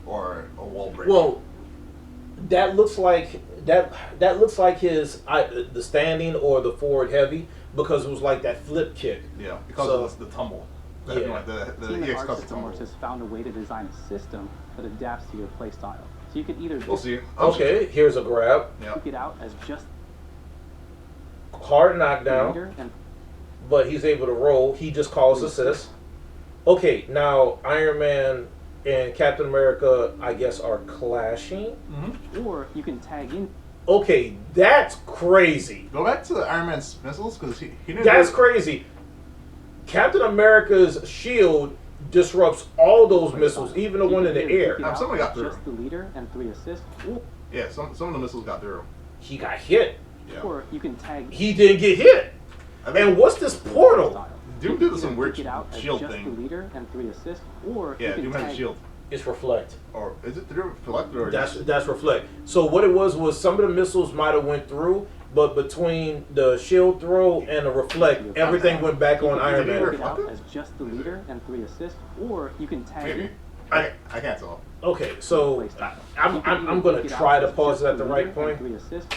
Or a wall break. Well, that looks like his the standing or the forward heavy because it was like that flip kick. yeah, because so- of the tumble. Yeah. The Team EX Art causes System Works tumble. has found a way to design a system that adapts to your playstyle. So you could either We'll just see. Okay, here's a grab. Yeah. pick it out as just Hard the knockdown, leader and but he's able to roll. He just calls assist. Okay, now Iron Man and Captain America, I guess, are clashing. or you can tag in Okay, that's crazy. Go back to the Iron Man's missiles because he didn't. That's crazy. Captain America's shield disrupts all those missiles, even the one in the air. Someone got through. Just the leader and 3 assists. Yeah, some of the missiles got through. He got hit. Yeah. Or you can tag. He didn't get hit. I think And what's this portal? Doom did some weird It out as shield just thing. the leader and 3 assists. Or Yeah, you can Doom has a tag shield. It's reflect. Or is it through reflect or That's reflect. So what it was some of the missiles might have went through, but between the shield throw and the reflect, everything went back on Iron Did he Man. it out Reflected? as just the leader and 3 assists. Or you can tag. maybe? I can't tell. Okay, so I'm gonna try to pause it at the right point. 3 assists.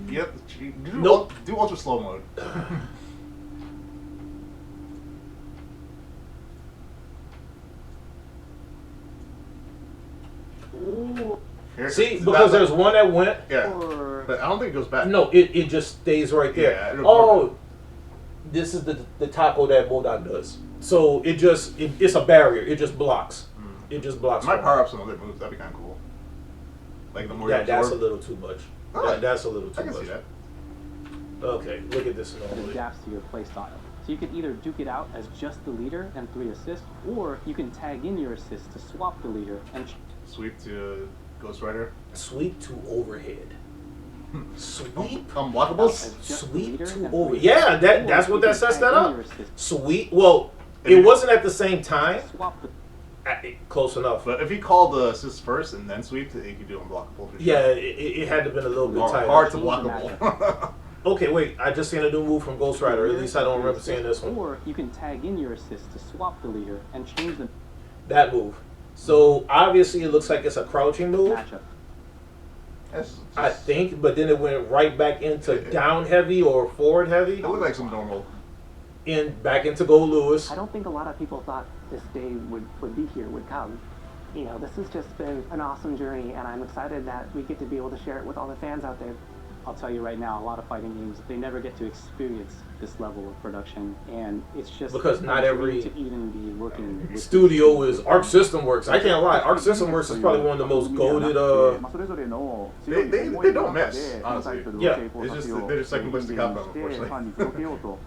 Yep. Nope. Do ultra slow mode. Here- See, that- because there's one that went. Yeah, Or but I don't think it goes back. No, it just stays right there. Yeah, it'll- Oh, this is the taco that Bulldog does. So it's a barrier. It just blocks. It just blocks. I might power up some other moves. That'd be kind of cool. Like the more you Yeah, that's a absorb. little too much. Oh, That's a little I too can much. see that. Okay, look at this it normally. adapts to your playstyle. So you can either duke it out as just the leader and 3 assists, or you can tag in your assists to swap the leader and Sweep to Ghost Rider. Sweep to overhead. Sweep. Unblockables. Sweep to over. Yeah, that's what that sets that up. Assists, Sweep. Well, it wasn't at the same time. swap the Close enough. But if he called the assist first and then sweep, he could do unblockable. For sure. Yeah, it had to have been a little bit tighter. Hard to blockable. Okay, wait. I just seen a new move from Ghost Rider. At least I don't remember seeing this one. Or you can tag in your assists to swap the leader and change the That move. So obviously it looks like it's a crouching move. matchup. It's just- I think, but then it went right back into down heavy or forward heavy, It looked like some normal. and back into Gold Lewis. I don't think a lot of people thought this day would be here, would come. You know, this has just been an awesome journey, and I'm excited that we get to be able to share it with all the fans out there. I'll tell you right now, a lot of fighting games, they never get to experience this level of production, and it's just Because not a every dream to even be working with Studio is Arc System Works. I can't lie. Arc System Works is probably one of the most goated. それぞれの They don't miss, この honestly. タイトルを Yeah. 成功 It's さ just せよう they're just second place to Capcom, して unfortunately. ファンに届けようと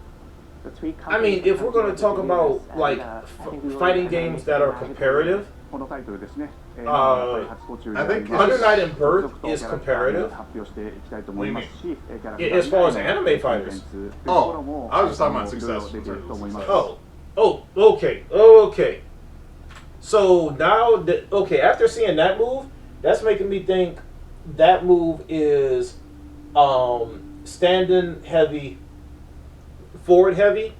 The three I mean, companies if that we're come going to together talk to do about this, like and, I think we really fighting kind of games made that are magic comparative, このタイトルですね。 Uh, 初途中 I think で Under Night and 続 Birth 々と is キャラクター comparative. 発表していきたいと思いますし、キャラクタ As far as 以外の anime fighters. コンテンツというところも I was just talking about いろいろ success. 出てると思います。 Okay. Okay. So now, okay, after seeing that move, that's making me think that move is standing heavy, forward heavy,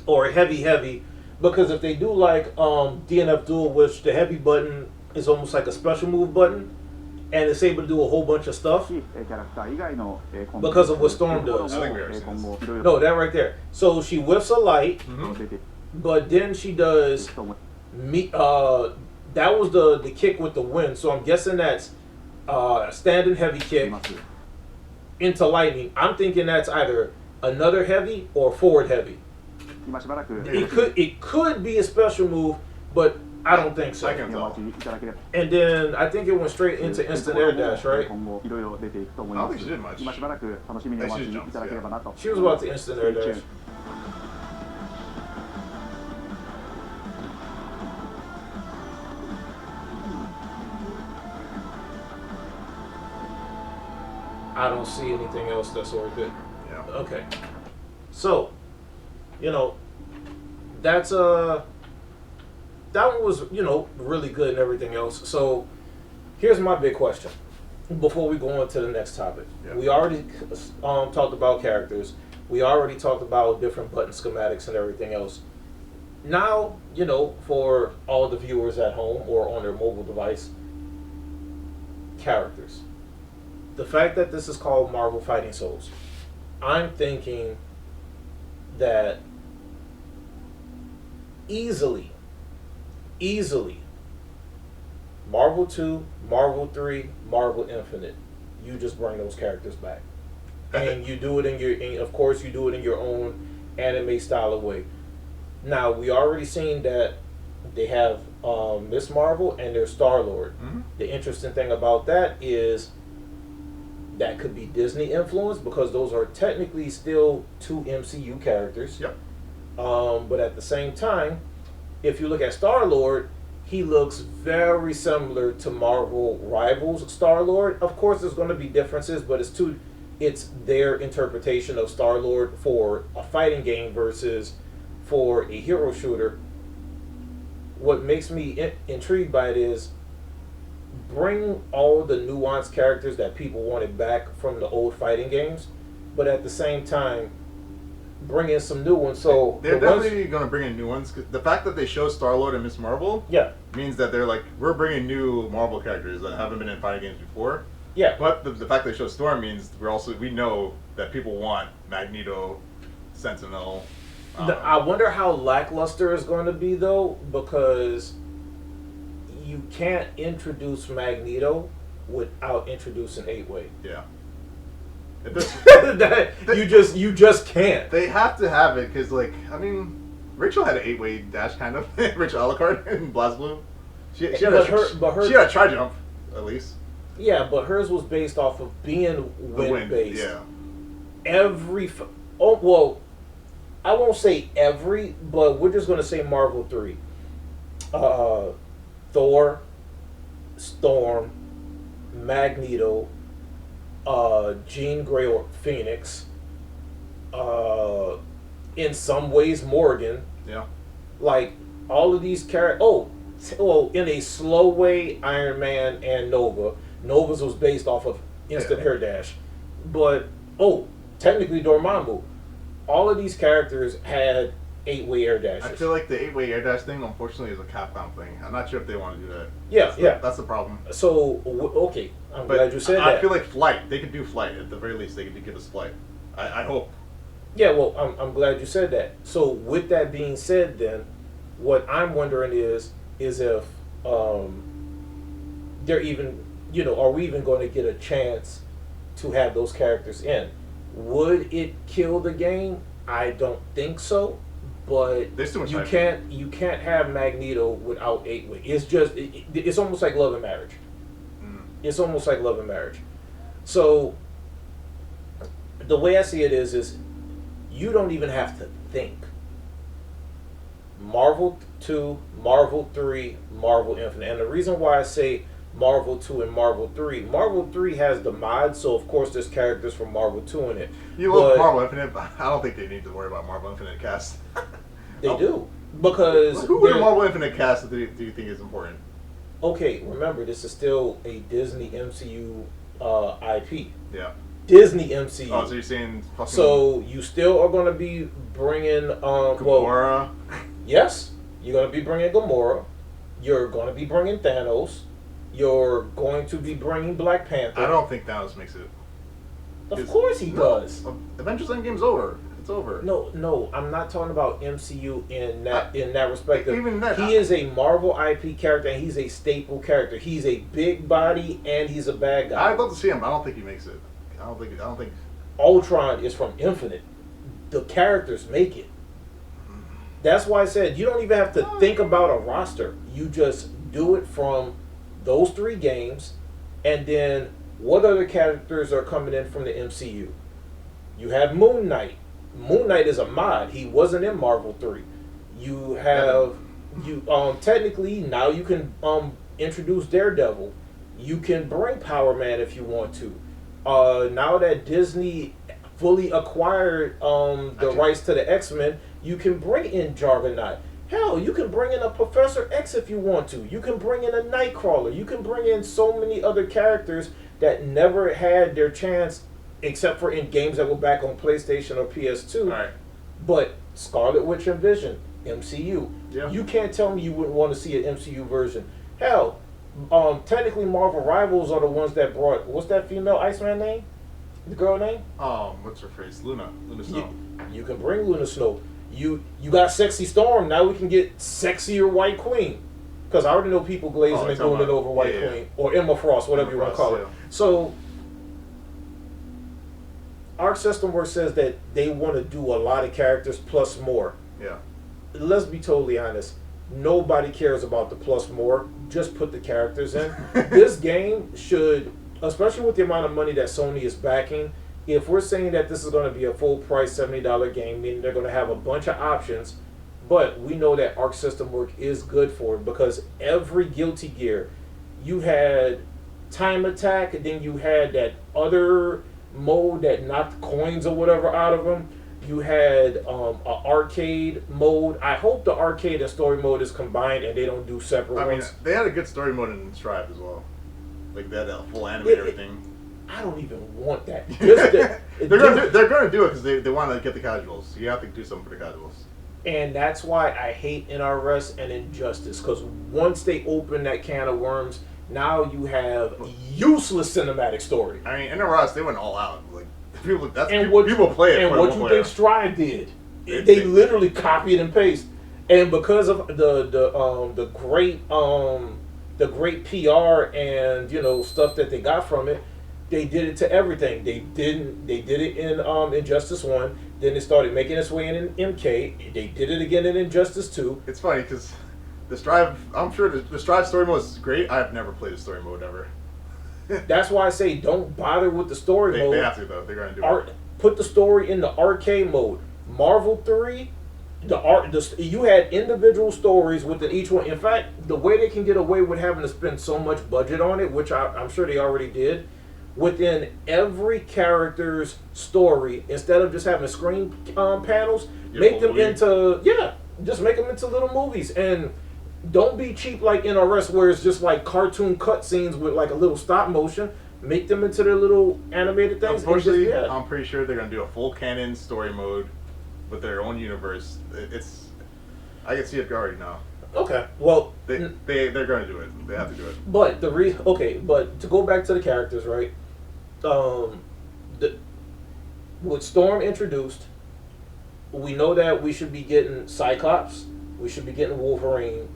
or heavy, because if they do like DNF Duel, which the heavy button is almost like a special move button, and it's able to do a whole bunch of stuff. キャラクター以外のコンテンツ Because of what Storm というところ does. も I think we already 今後いろいろ No, that right there. So she whiffs a light, 出て but then she does と思い me. That was the kick with the wind. So I'm guessing that's standing heavy kick ます。 into lightning. I'm thinking that's either another heavy or forward heavy. 今しばらく It could be a special move, but I don't think so. I can お待ちいただければ。 And then I think it went straight into instant air dash, right? 今後いろいろ出ていくと思い I don't ま think す she did much. 今しばらく楽しみにお待ちいただければなと She was about to instant air dash. I don't see anything else that's sort of good. Yeah. Okay. So, that's that one was, really good and everything else. So, here's my big question before we go on to the next topic. Yeah. We already talked about characters. We already talked about different button schematics and everything else. Now, for all the viewers at home or on their mobile device, characters. The fact that this is called Marvel Fighting Souls, I'm thinking that easily, Marvel 2, Marvel 3, Marvel Infinite, you just bring those characters back. And you do it of course you do it in your own anime style of way. Now, we already seen that they have Miss Marvel and their Star-Lord. Mhm. The interesting thing about that is that could be Disney influenced because those are technically still two MCU characters. Yep. But at the same time, if you look at Star-Lord, he looks very similar to Marvel Rivals Star-Lord. Of course, there's going to be differences, but it's their interpretation of Star-Lord for a fighting game versus for a hero shooter. What makes me intrigued by it is bring all the nuanced characters that people wanted back from the old fighting games, but at the same time, bring in some new ones. So they're definitely going to bring in new ones. 'Cause the fact that they show Star-Lord and Miss Marvel, yeah, means that they're like, we're bringing new Marvel characters that haven't been in fighting games before. yeah. But the fact they show Storm means we know that people want Magneto, Sentinel. I wonder how lackluster it's going to be though, because you can't introduce Magneto without introducing 8-Way. Yeah. You just can't. They have to have it because, like, I mean, Rachel had an 8-way dash kind of. Rachel Alucard in BlazBlue. She had a tri-jump at least. Yeah, but hers was based off of being wind based. Yeah. I won't say every, but we're just gonna say Marvel 3. Thor, Storm, Magneto, Jean Grey or Phoenix, in some ways Morgan. Yeah. Like all of these characters. In a slow way, Iron Man and Nova. Nova's was based off of instant hair dash, but technically Dormammu. All of these characters had 8-way air dashes. I feel like the 8-way air dash thing, unfortunately, is a Capcom thing. I'm not sure if they want to do that. Yeah. That's the problem. So okay, I'm glad you said that. I feel like flight. They could do flight at the very least. They could give us flight. I hope. Yeah, well, I'm glad you said that. So with that being said, then, what I'm wondering is if they're even, are we even going to get a chance to have those characters in? Would it kill the game? I don't think so. But There's too much you can't have Magneto without 8-way. It's just it's almost like love and marriage. It's almost like love and marriage. So the way I see it is you don't even have to think. Marvel 2, Marvel 3, Marvel Infinite. And the reason why I say Marvel 2 and Marvel 3 has the mods, so of course there's characters from Marvel 2 in it. You love Marvel Infinite, but I don't think they need to worry about Marvel Infinite cast. They do. Because who in the Marvel Infinite cast do you think is important? Okay, remember this is still a Disney MCU IP. Yeah. Disney MCU. Oh, so you're saying fucking So you still are going to be bringing Gamora? Yes, you're going to be bringing Gamora. You're going to be bringing Thanos. You're going to be bringing Black Panther. I don't think Thanos makes it. Of course he does. Avengers Endgame's over. It's over. No, I'm not talking about MCU in that respect. Even that, he is a Marvel IP character, and he's a staple character. He's a big body, and he's a bad guy. I'd love to see him, but I don't think he makes it. I don't think. Ultron is from Infinite. The characters make it. That's why I said you don't even have to think about a roster. You just do it from those 3 games, and then what other characters are coming in from the MCU? You have Moon Knight. Moon Knight is a mod. He wasn't in Marvel 3. You have technically now you can introduce Daredevil. You can bring Power Man if you want to. Now that Disney fully acquired the rights to the X-Men, you can bring in Juggernaut. Hell, you can bring in a Professor X if you want to. You can bring in a Nightcrawler. You can bring in so many other characters that never had their chance except for in games that were back on PlayStation or PS2. Right. But Scarlet Witch and Vision, MCU. Yeah. You can't tell me you wouldn't want to see an MCU version. Hell, technically Marvel Rivals are the ones that brought, what's that female Iceman name? The girl name? What's her face? Luna Snow. You can bring Luna Snow. You got Sexy Storm. Now we can get sexier White Queen. Because I already know people glazing and going it over White Queen. Or Emma Frost, whatever you want to call it. So, Arc System Works says that they want to do a lot of characters plus more. Yeah. Let's be totally honest. Nobody cares about the plus more. Just put the characters in. This game should, especially with the amount of money that Sony is backing, if we're saying that this is going to be a full price $70 game, meaning they're going to have a bunch of options, but we know that Arc System Work is good for it because every Guilty Gear, you had time attack, and then you had that other mode that knocked coins or whatever out of them. You had an arcade mode. I hope the arcade and story mode is combined and they don't do separate I mean, ones. they had a good story mode in Strive as well. Like they had a full anime and everything. I don't even want that. They're gonna do it because they want to get the casuals. You have to do something for the casuals. And that's why I hate NRS and Injustice, because once they open that can of worms, now you have useless cinematic story. I mean, NRS, they went all out. Like people, People play it. And for what one you player. think Strive did? They literally copied and paste. And because of the great PR and stuff that they got from it, they did it to everything. They did it in Injustice 1. Then it started making its way in MK. They did it again in Injustice 2. It's funny because the Strive, I'm sure the Strive story mode is great. I've never played a story mode ever. That's why I say don't bother with the story mode. They have to though. They're going to do it. Put the story in the arcade mode. Marvel 3, you had individual stories within each one. In fact, the way they can get away with having to spend so much budget on it, which I'm sure they already did, within every character's story, instead of just having screen panels, make them into just make them into little movies. And don't be cheap like NRS, where it's just like cartoon cutscenes with like a little stop motion. Make them into their little animated things. Unfortunately, I'm pretty sure they're gonna do a full canon story mode with their own universe. I can see it already now. Okay, well, they're gonna do it. They have to do it. But but to go back to the characters, right? With Storm introduced, we know that we should be getting Cyclops. We should be getting Wolverine.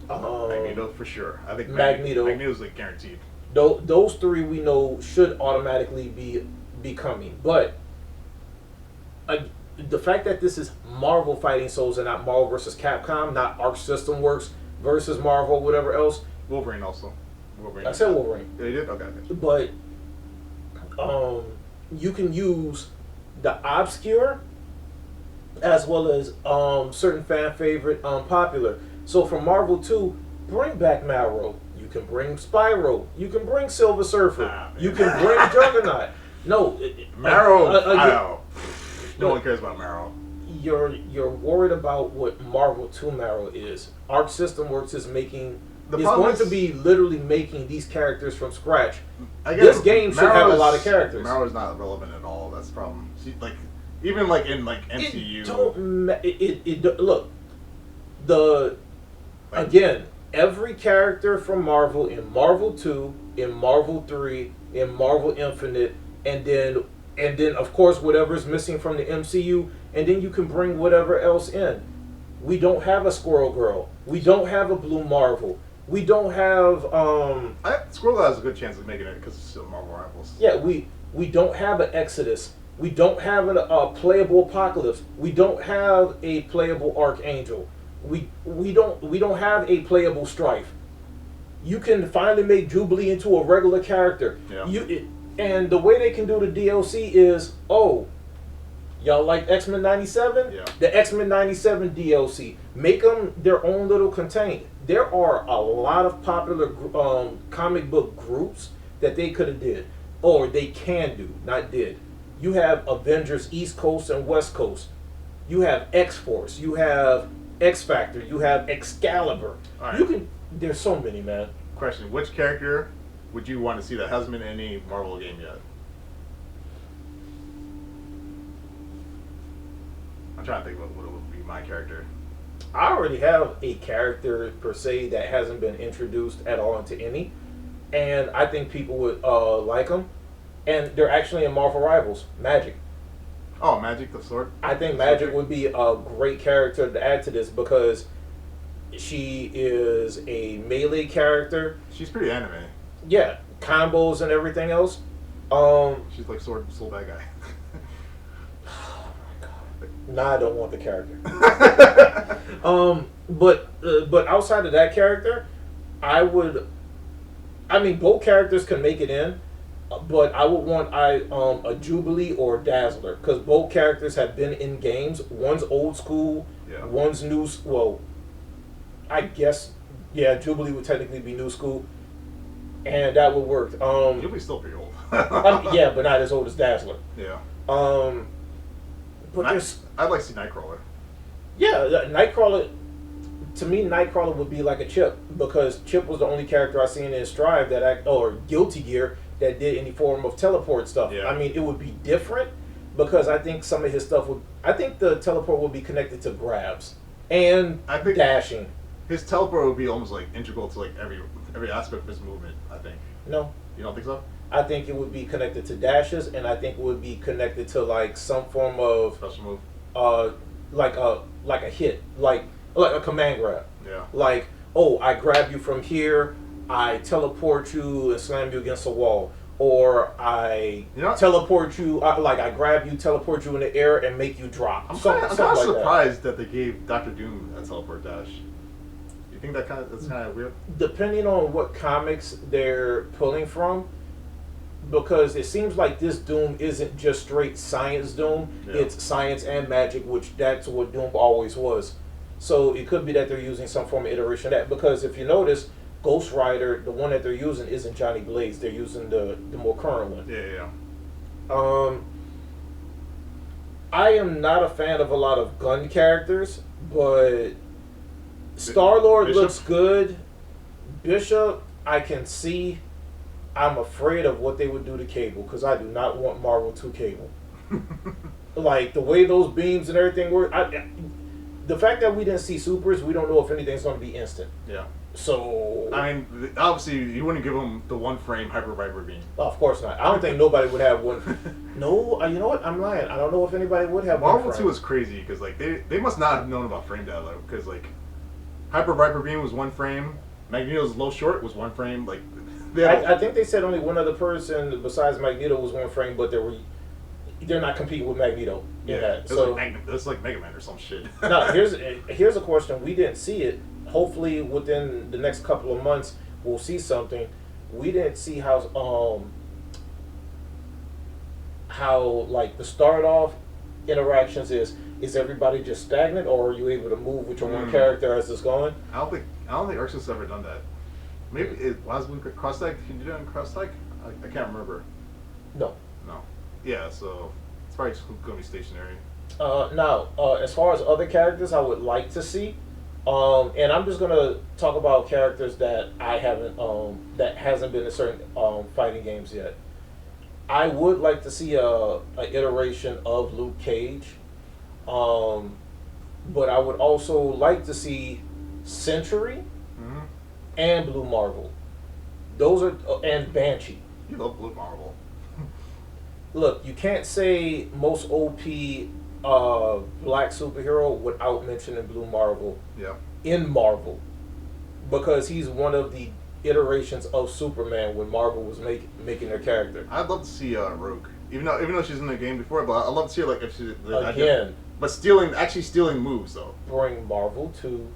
Magneto for sure. I think Magneto's like guaranteed. Those three we know should automatically be coming. But the fact that this is Marvel Fighting Souls and not Marvel versus Capcom, not Arc System Works versus Marvel, whatever else. Wolverine also. Wolverine. I said Wolverine. Yeah, you did? Okay. But you can use the obscure as well as certain fan favorite popular. So for Marvel 2, bring back Malrow. You can bring Spyro. You can bring Silver Surfer. You can bring Juggernaut. No, Marrow. No one cares about Marrow. You're worried about what Marvel 2 Marrow is. Arc System Works is going to be literally making these characters from scratch. This game should have a lot of characters. Marrow is not relevant at all. That's the problem. Even like in like MCU. Again, every character from Marvel in Marvel 2, in Marvel 3, in Marvel Infinite, and then of course whatever's missing from the MCU, and then you can bring whatever else in. We don't have a Squirrel Girl. We don't have a Blue Marvel. We don't have Squirrel has a good chance of making it because it's still Marvel Rivals. Yeah, we don't have an Exodus. We don't have a playable Apocalypse. We don't have a playable Archangel. We don't have a playable Strife. You can finally make Jubilee into a regular character. Yeah. And the way they can do the DLC is, y'all like X-Men 97? Yeah. The X-Men 97 DLC. Make them their own little contained. There are a lot of popular comic book groups that they could have did. Or they can do, not did. You have Avengers East Coast and West Coast. You have X-Force. You have X-Factor. You have Excalibur. Right. There's so many, man. Question: which character would you want to see that hasn't been in any Marvel game yet? I'm trying to think what would be my character. I already have a character per se that hasn't been introduced at all into any, and I think people would like them. And they're actually in Marvel Rivals, Magic. Oh, Magic the Sword. I think Magic would be a great character to add to this because she is a melee character. She's pretty anime. Yeah, combos and everything else. She's like sword bad guy. Nah, I don't want the character. But outside of that character, both characters can make it in. but I would want a Jubilee or Dazzler because both characters have been in games. One's old school, Yeah. one's new. Well, I guess Jubilee would technically be new school, and that would work. Jubilee's still pretty old. Yeah, but not as old as Dazzler. Yeah. But there's I'd like to see Nightcrawler. Nightcrawler. To me, Nightcrawler would be like a Chip because Chip was the only character I seen in Strive or Guilty Gear that did any form of teleport stuff. Yeah. I mean, it would be different because I think some of his stuff would. I think the teleport would be connected to grabs and I think dashing. his teleport would be almost like integral to like every aspect of his movement. I think. No, You don't think so? I think it would be connected to dashes, and I think it would be connected to like some form of Special move. like a hit, like a command grab. Yeah. Like, oh, I grab you from here, I teleport you and slam you against a wall. Or I teleport you, I grab you, teleport you in the air, and make you drop. I'm Something kind of like surprised that they gave Doctor Doom a teleport dash. You think that's kind of weird? Depending on what comics they're pulling from, because it seems like this Doom isn't just straight science Doom. Yeah. It's science and magic, which that's what Doom always was. So it could be that they're using some form of iteration of that. Because if you notice, Ghost Rider, the one that they're using isn't Johnny Blaze. They're using the more current one. Yeah. I am not a fan of a lot of gun characters, but Star-Lord looks good. Bishop, I can see. I'm afraid of what they would do to Cable because I do not want Marvel 2 Cable. Like the way those beams and everything work. The fact that we didn't see supers, we don't know if anything's going to be instant. Yeah. So I mean, obviously, you wouldn't give him the one frame Hyper Viper beam. of course not. I don't think nobody would have one. No, you know what? I'm lying. I don't know if anybody would have Marvel one. 2 was crazy because like they must not have known about frame data because like Hyper Viper beam was one frame, Magneto's low short was one frame. Like I think they said only one other person besides Magneto was one frame, but they're not competing with Magneto in that. So it's like Mega Man or some shit. now here's a question. We didn't see it. Hopefully within the next couple of months we'll see something. We didn't see how like the start off interactions is everybody just stagnant or are you able to move with your one character as it's going? I don't think Arceus ever done that. Maybe was cross tag? Can you do it in cross tag? I can't remember. No. Yeah, so it's probably just gonna be stationary. Now, as far as other characters, I would like to see, and I'm just gonna talk about characters that I haven't, that hasn't been in certain fighting games yet. I would like to see a iteration of Luke Cage, but I would also like to see Century and Blue Marvel. Those are and Banshee. You love Blue Marvel. Look, you can't say most OP black superhero without mentioning Blue Marvel. Yeah. In Marvel, because he's one of the iterations of Superman when Marvel was making their character. I'd love to see Rogue, even though she's in the game before, but I'd love to see her like if she again. But actually stealing moves though. Bring Marvel 2,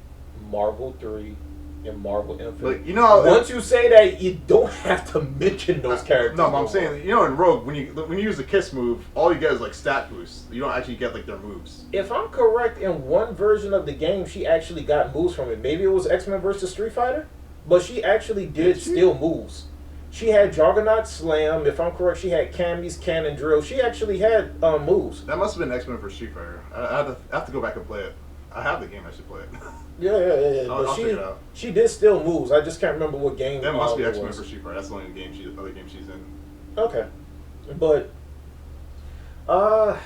Marvel 3, and Marvel Infinite. Like, once you say that, you don't have to mention those characters. No, but I'm saying, in Rogue, when you use the kiss move, all you get is like stat boosts. You don't actually get like their moves. If I'm correct, in one version of the game, she actually got moves from it. Maybe it was X-Men versus Street Fighter, but she actually did steal moves. She had Juggernaut Slam. If I'm correct, she had Cammy's Cannon Drill. She actually had moves. That must have been X-Men versus Street Fighter. I have to go back and play it. I have the game. I should play it. Yeah. I'll figure it out. She did steal moves. I just can't remember what game. That must be it X-Men was. versus Street Fighter. That's the only other game she's in. Okay, but I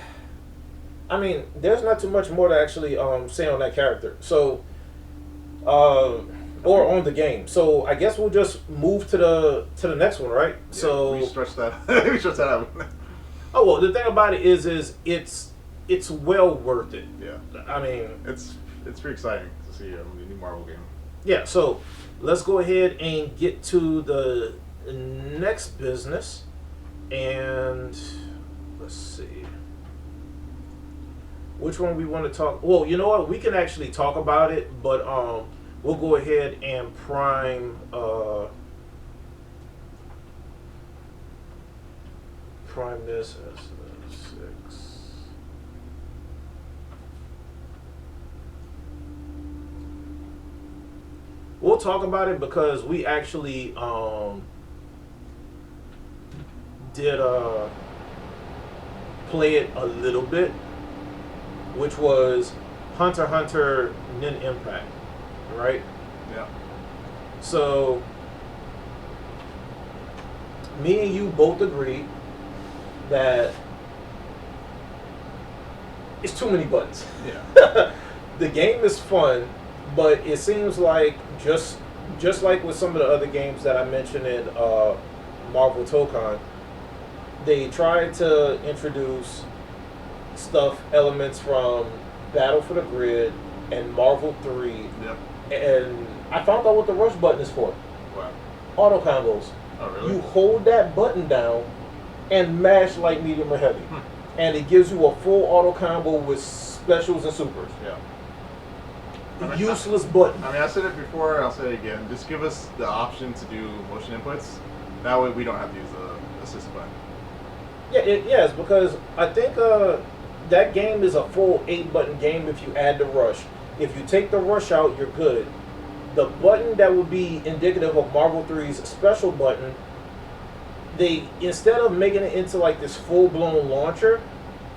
mean, there's not too much more to actually say on that character. So, or on the game. So I guess we'll just move to the next one, right? Yeah, so we stretch that. We stretch that out. Oh well, the thing about it is it's well worth it. Yeah. I mean, it's pretty exciting to see the new Marvel game. Yeah. So let's go ahead and get to the next business, and let's see which one we want to talk. Well, you know what? We can actually talk about it, but we'll go ahead and prime. prime this as a 6. We'll talk about it because we actually did play it a little bit, which was HxH Nen Impact, right? Yeah. So me and you both agreed that it's too many buttons. Yeah. The game is fun, but it seems like just like with some of the other games that I mentioned in Marvel Tokon, they tried to introduce elements from Battle for the Grid and Marvel 3. Yep. And I found out what the rush button is for. What? Auto combos. Oh, really? You hold that button down and mash light, medium, or heavy. And it gives you a full auto combo with specials and supers. Yeah. Useless button. I mean, I said it before, I'll say it again. Just give us the option to do motion inputs. That way we don't have to use the assist button. Yeah, yes, because I think that game is a full 8-button game if you add the rush. If you take the rush out, you're good. The button that would be indicative of Marvel 3's special button, they, instead of making it into like this full-blown launcher,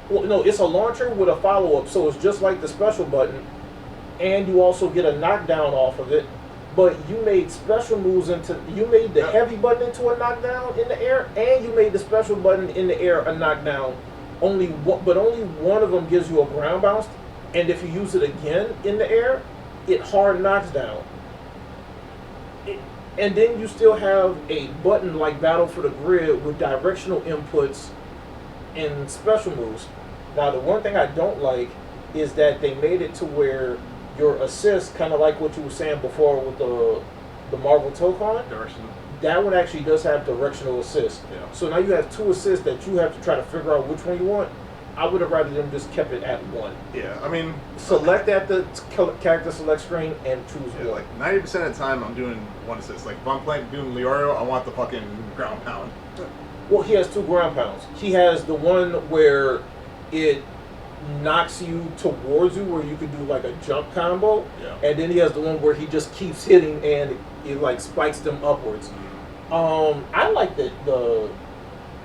well, no, it's a launcher with a follow-up, so it's just like the special button, and you also get a knockdown off of it, but you made special moves you made the heavy button into a knockdown in the air, and you made the special button in the air a knockdown. But only one of them gives you a ground bounce, and if you use it again in the air, it hard knocks down. And then you still have a button like Battle for the Grid with directional inputs and special moves. Now, the one thing I don't like is that they made it to where your assist, kind of like what you were saying before with the Marvel Tokon, Directional. that one actually does have directional assist. Yeah. So now you have 2 assists that you have to try to figure out which one you want. I would have rather them just kept it at 1. Yeah, I mean... Select at the character select screen and choose Yeah, one. like 90% of the time I'm doing 1 assist. Like if I'm doing Leorio, I want the fucking ground pound. Well, he has 2 ground pounds. He has the one where it knocks you towards you, where you can do like a jump combo, Yeah. and then he has the one where he just keeps hitting and it like spikes them upwards. I like the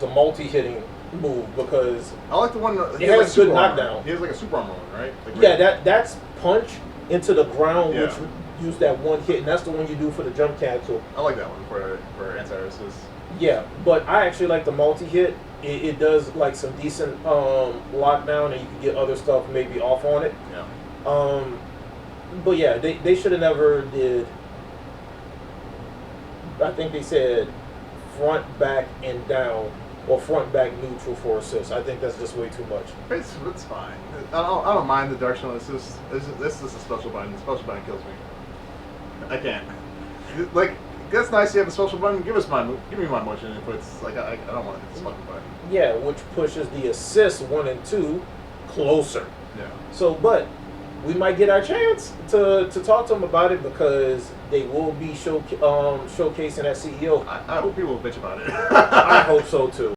multi-hitting move because I like the one it has like good super armor. knockdown. He has like a super armor one, right? Like, Yeah, that's punch into the ground, Yeah. which use that one hit, and that's the one you do for the jump cancel. I like that one for anti-assist. Yeah, but I actually like the multi-hit. It does like some decent lockdown, and you can get other stuff maybe off on it. Yeah. But yeah, they should have never did. I think they said front, back, and down, or front, back, neutral for assist. I think that's just way too much. It's fine. I don't mind the directional assist. This is a special button. The special button kills me. I can't. Like, that's nice you have a special button. Give me my motion inputs. Like, I don't want to hit this fucking button. Yeah, which pushes the assist 1 and 2 closer. Yeah. So, but we might get our chance to talk to them about it because they will be showcasing at CEO. I hope people will bitch about it. I hope so too.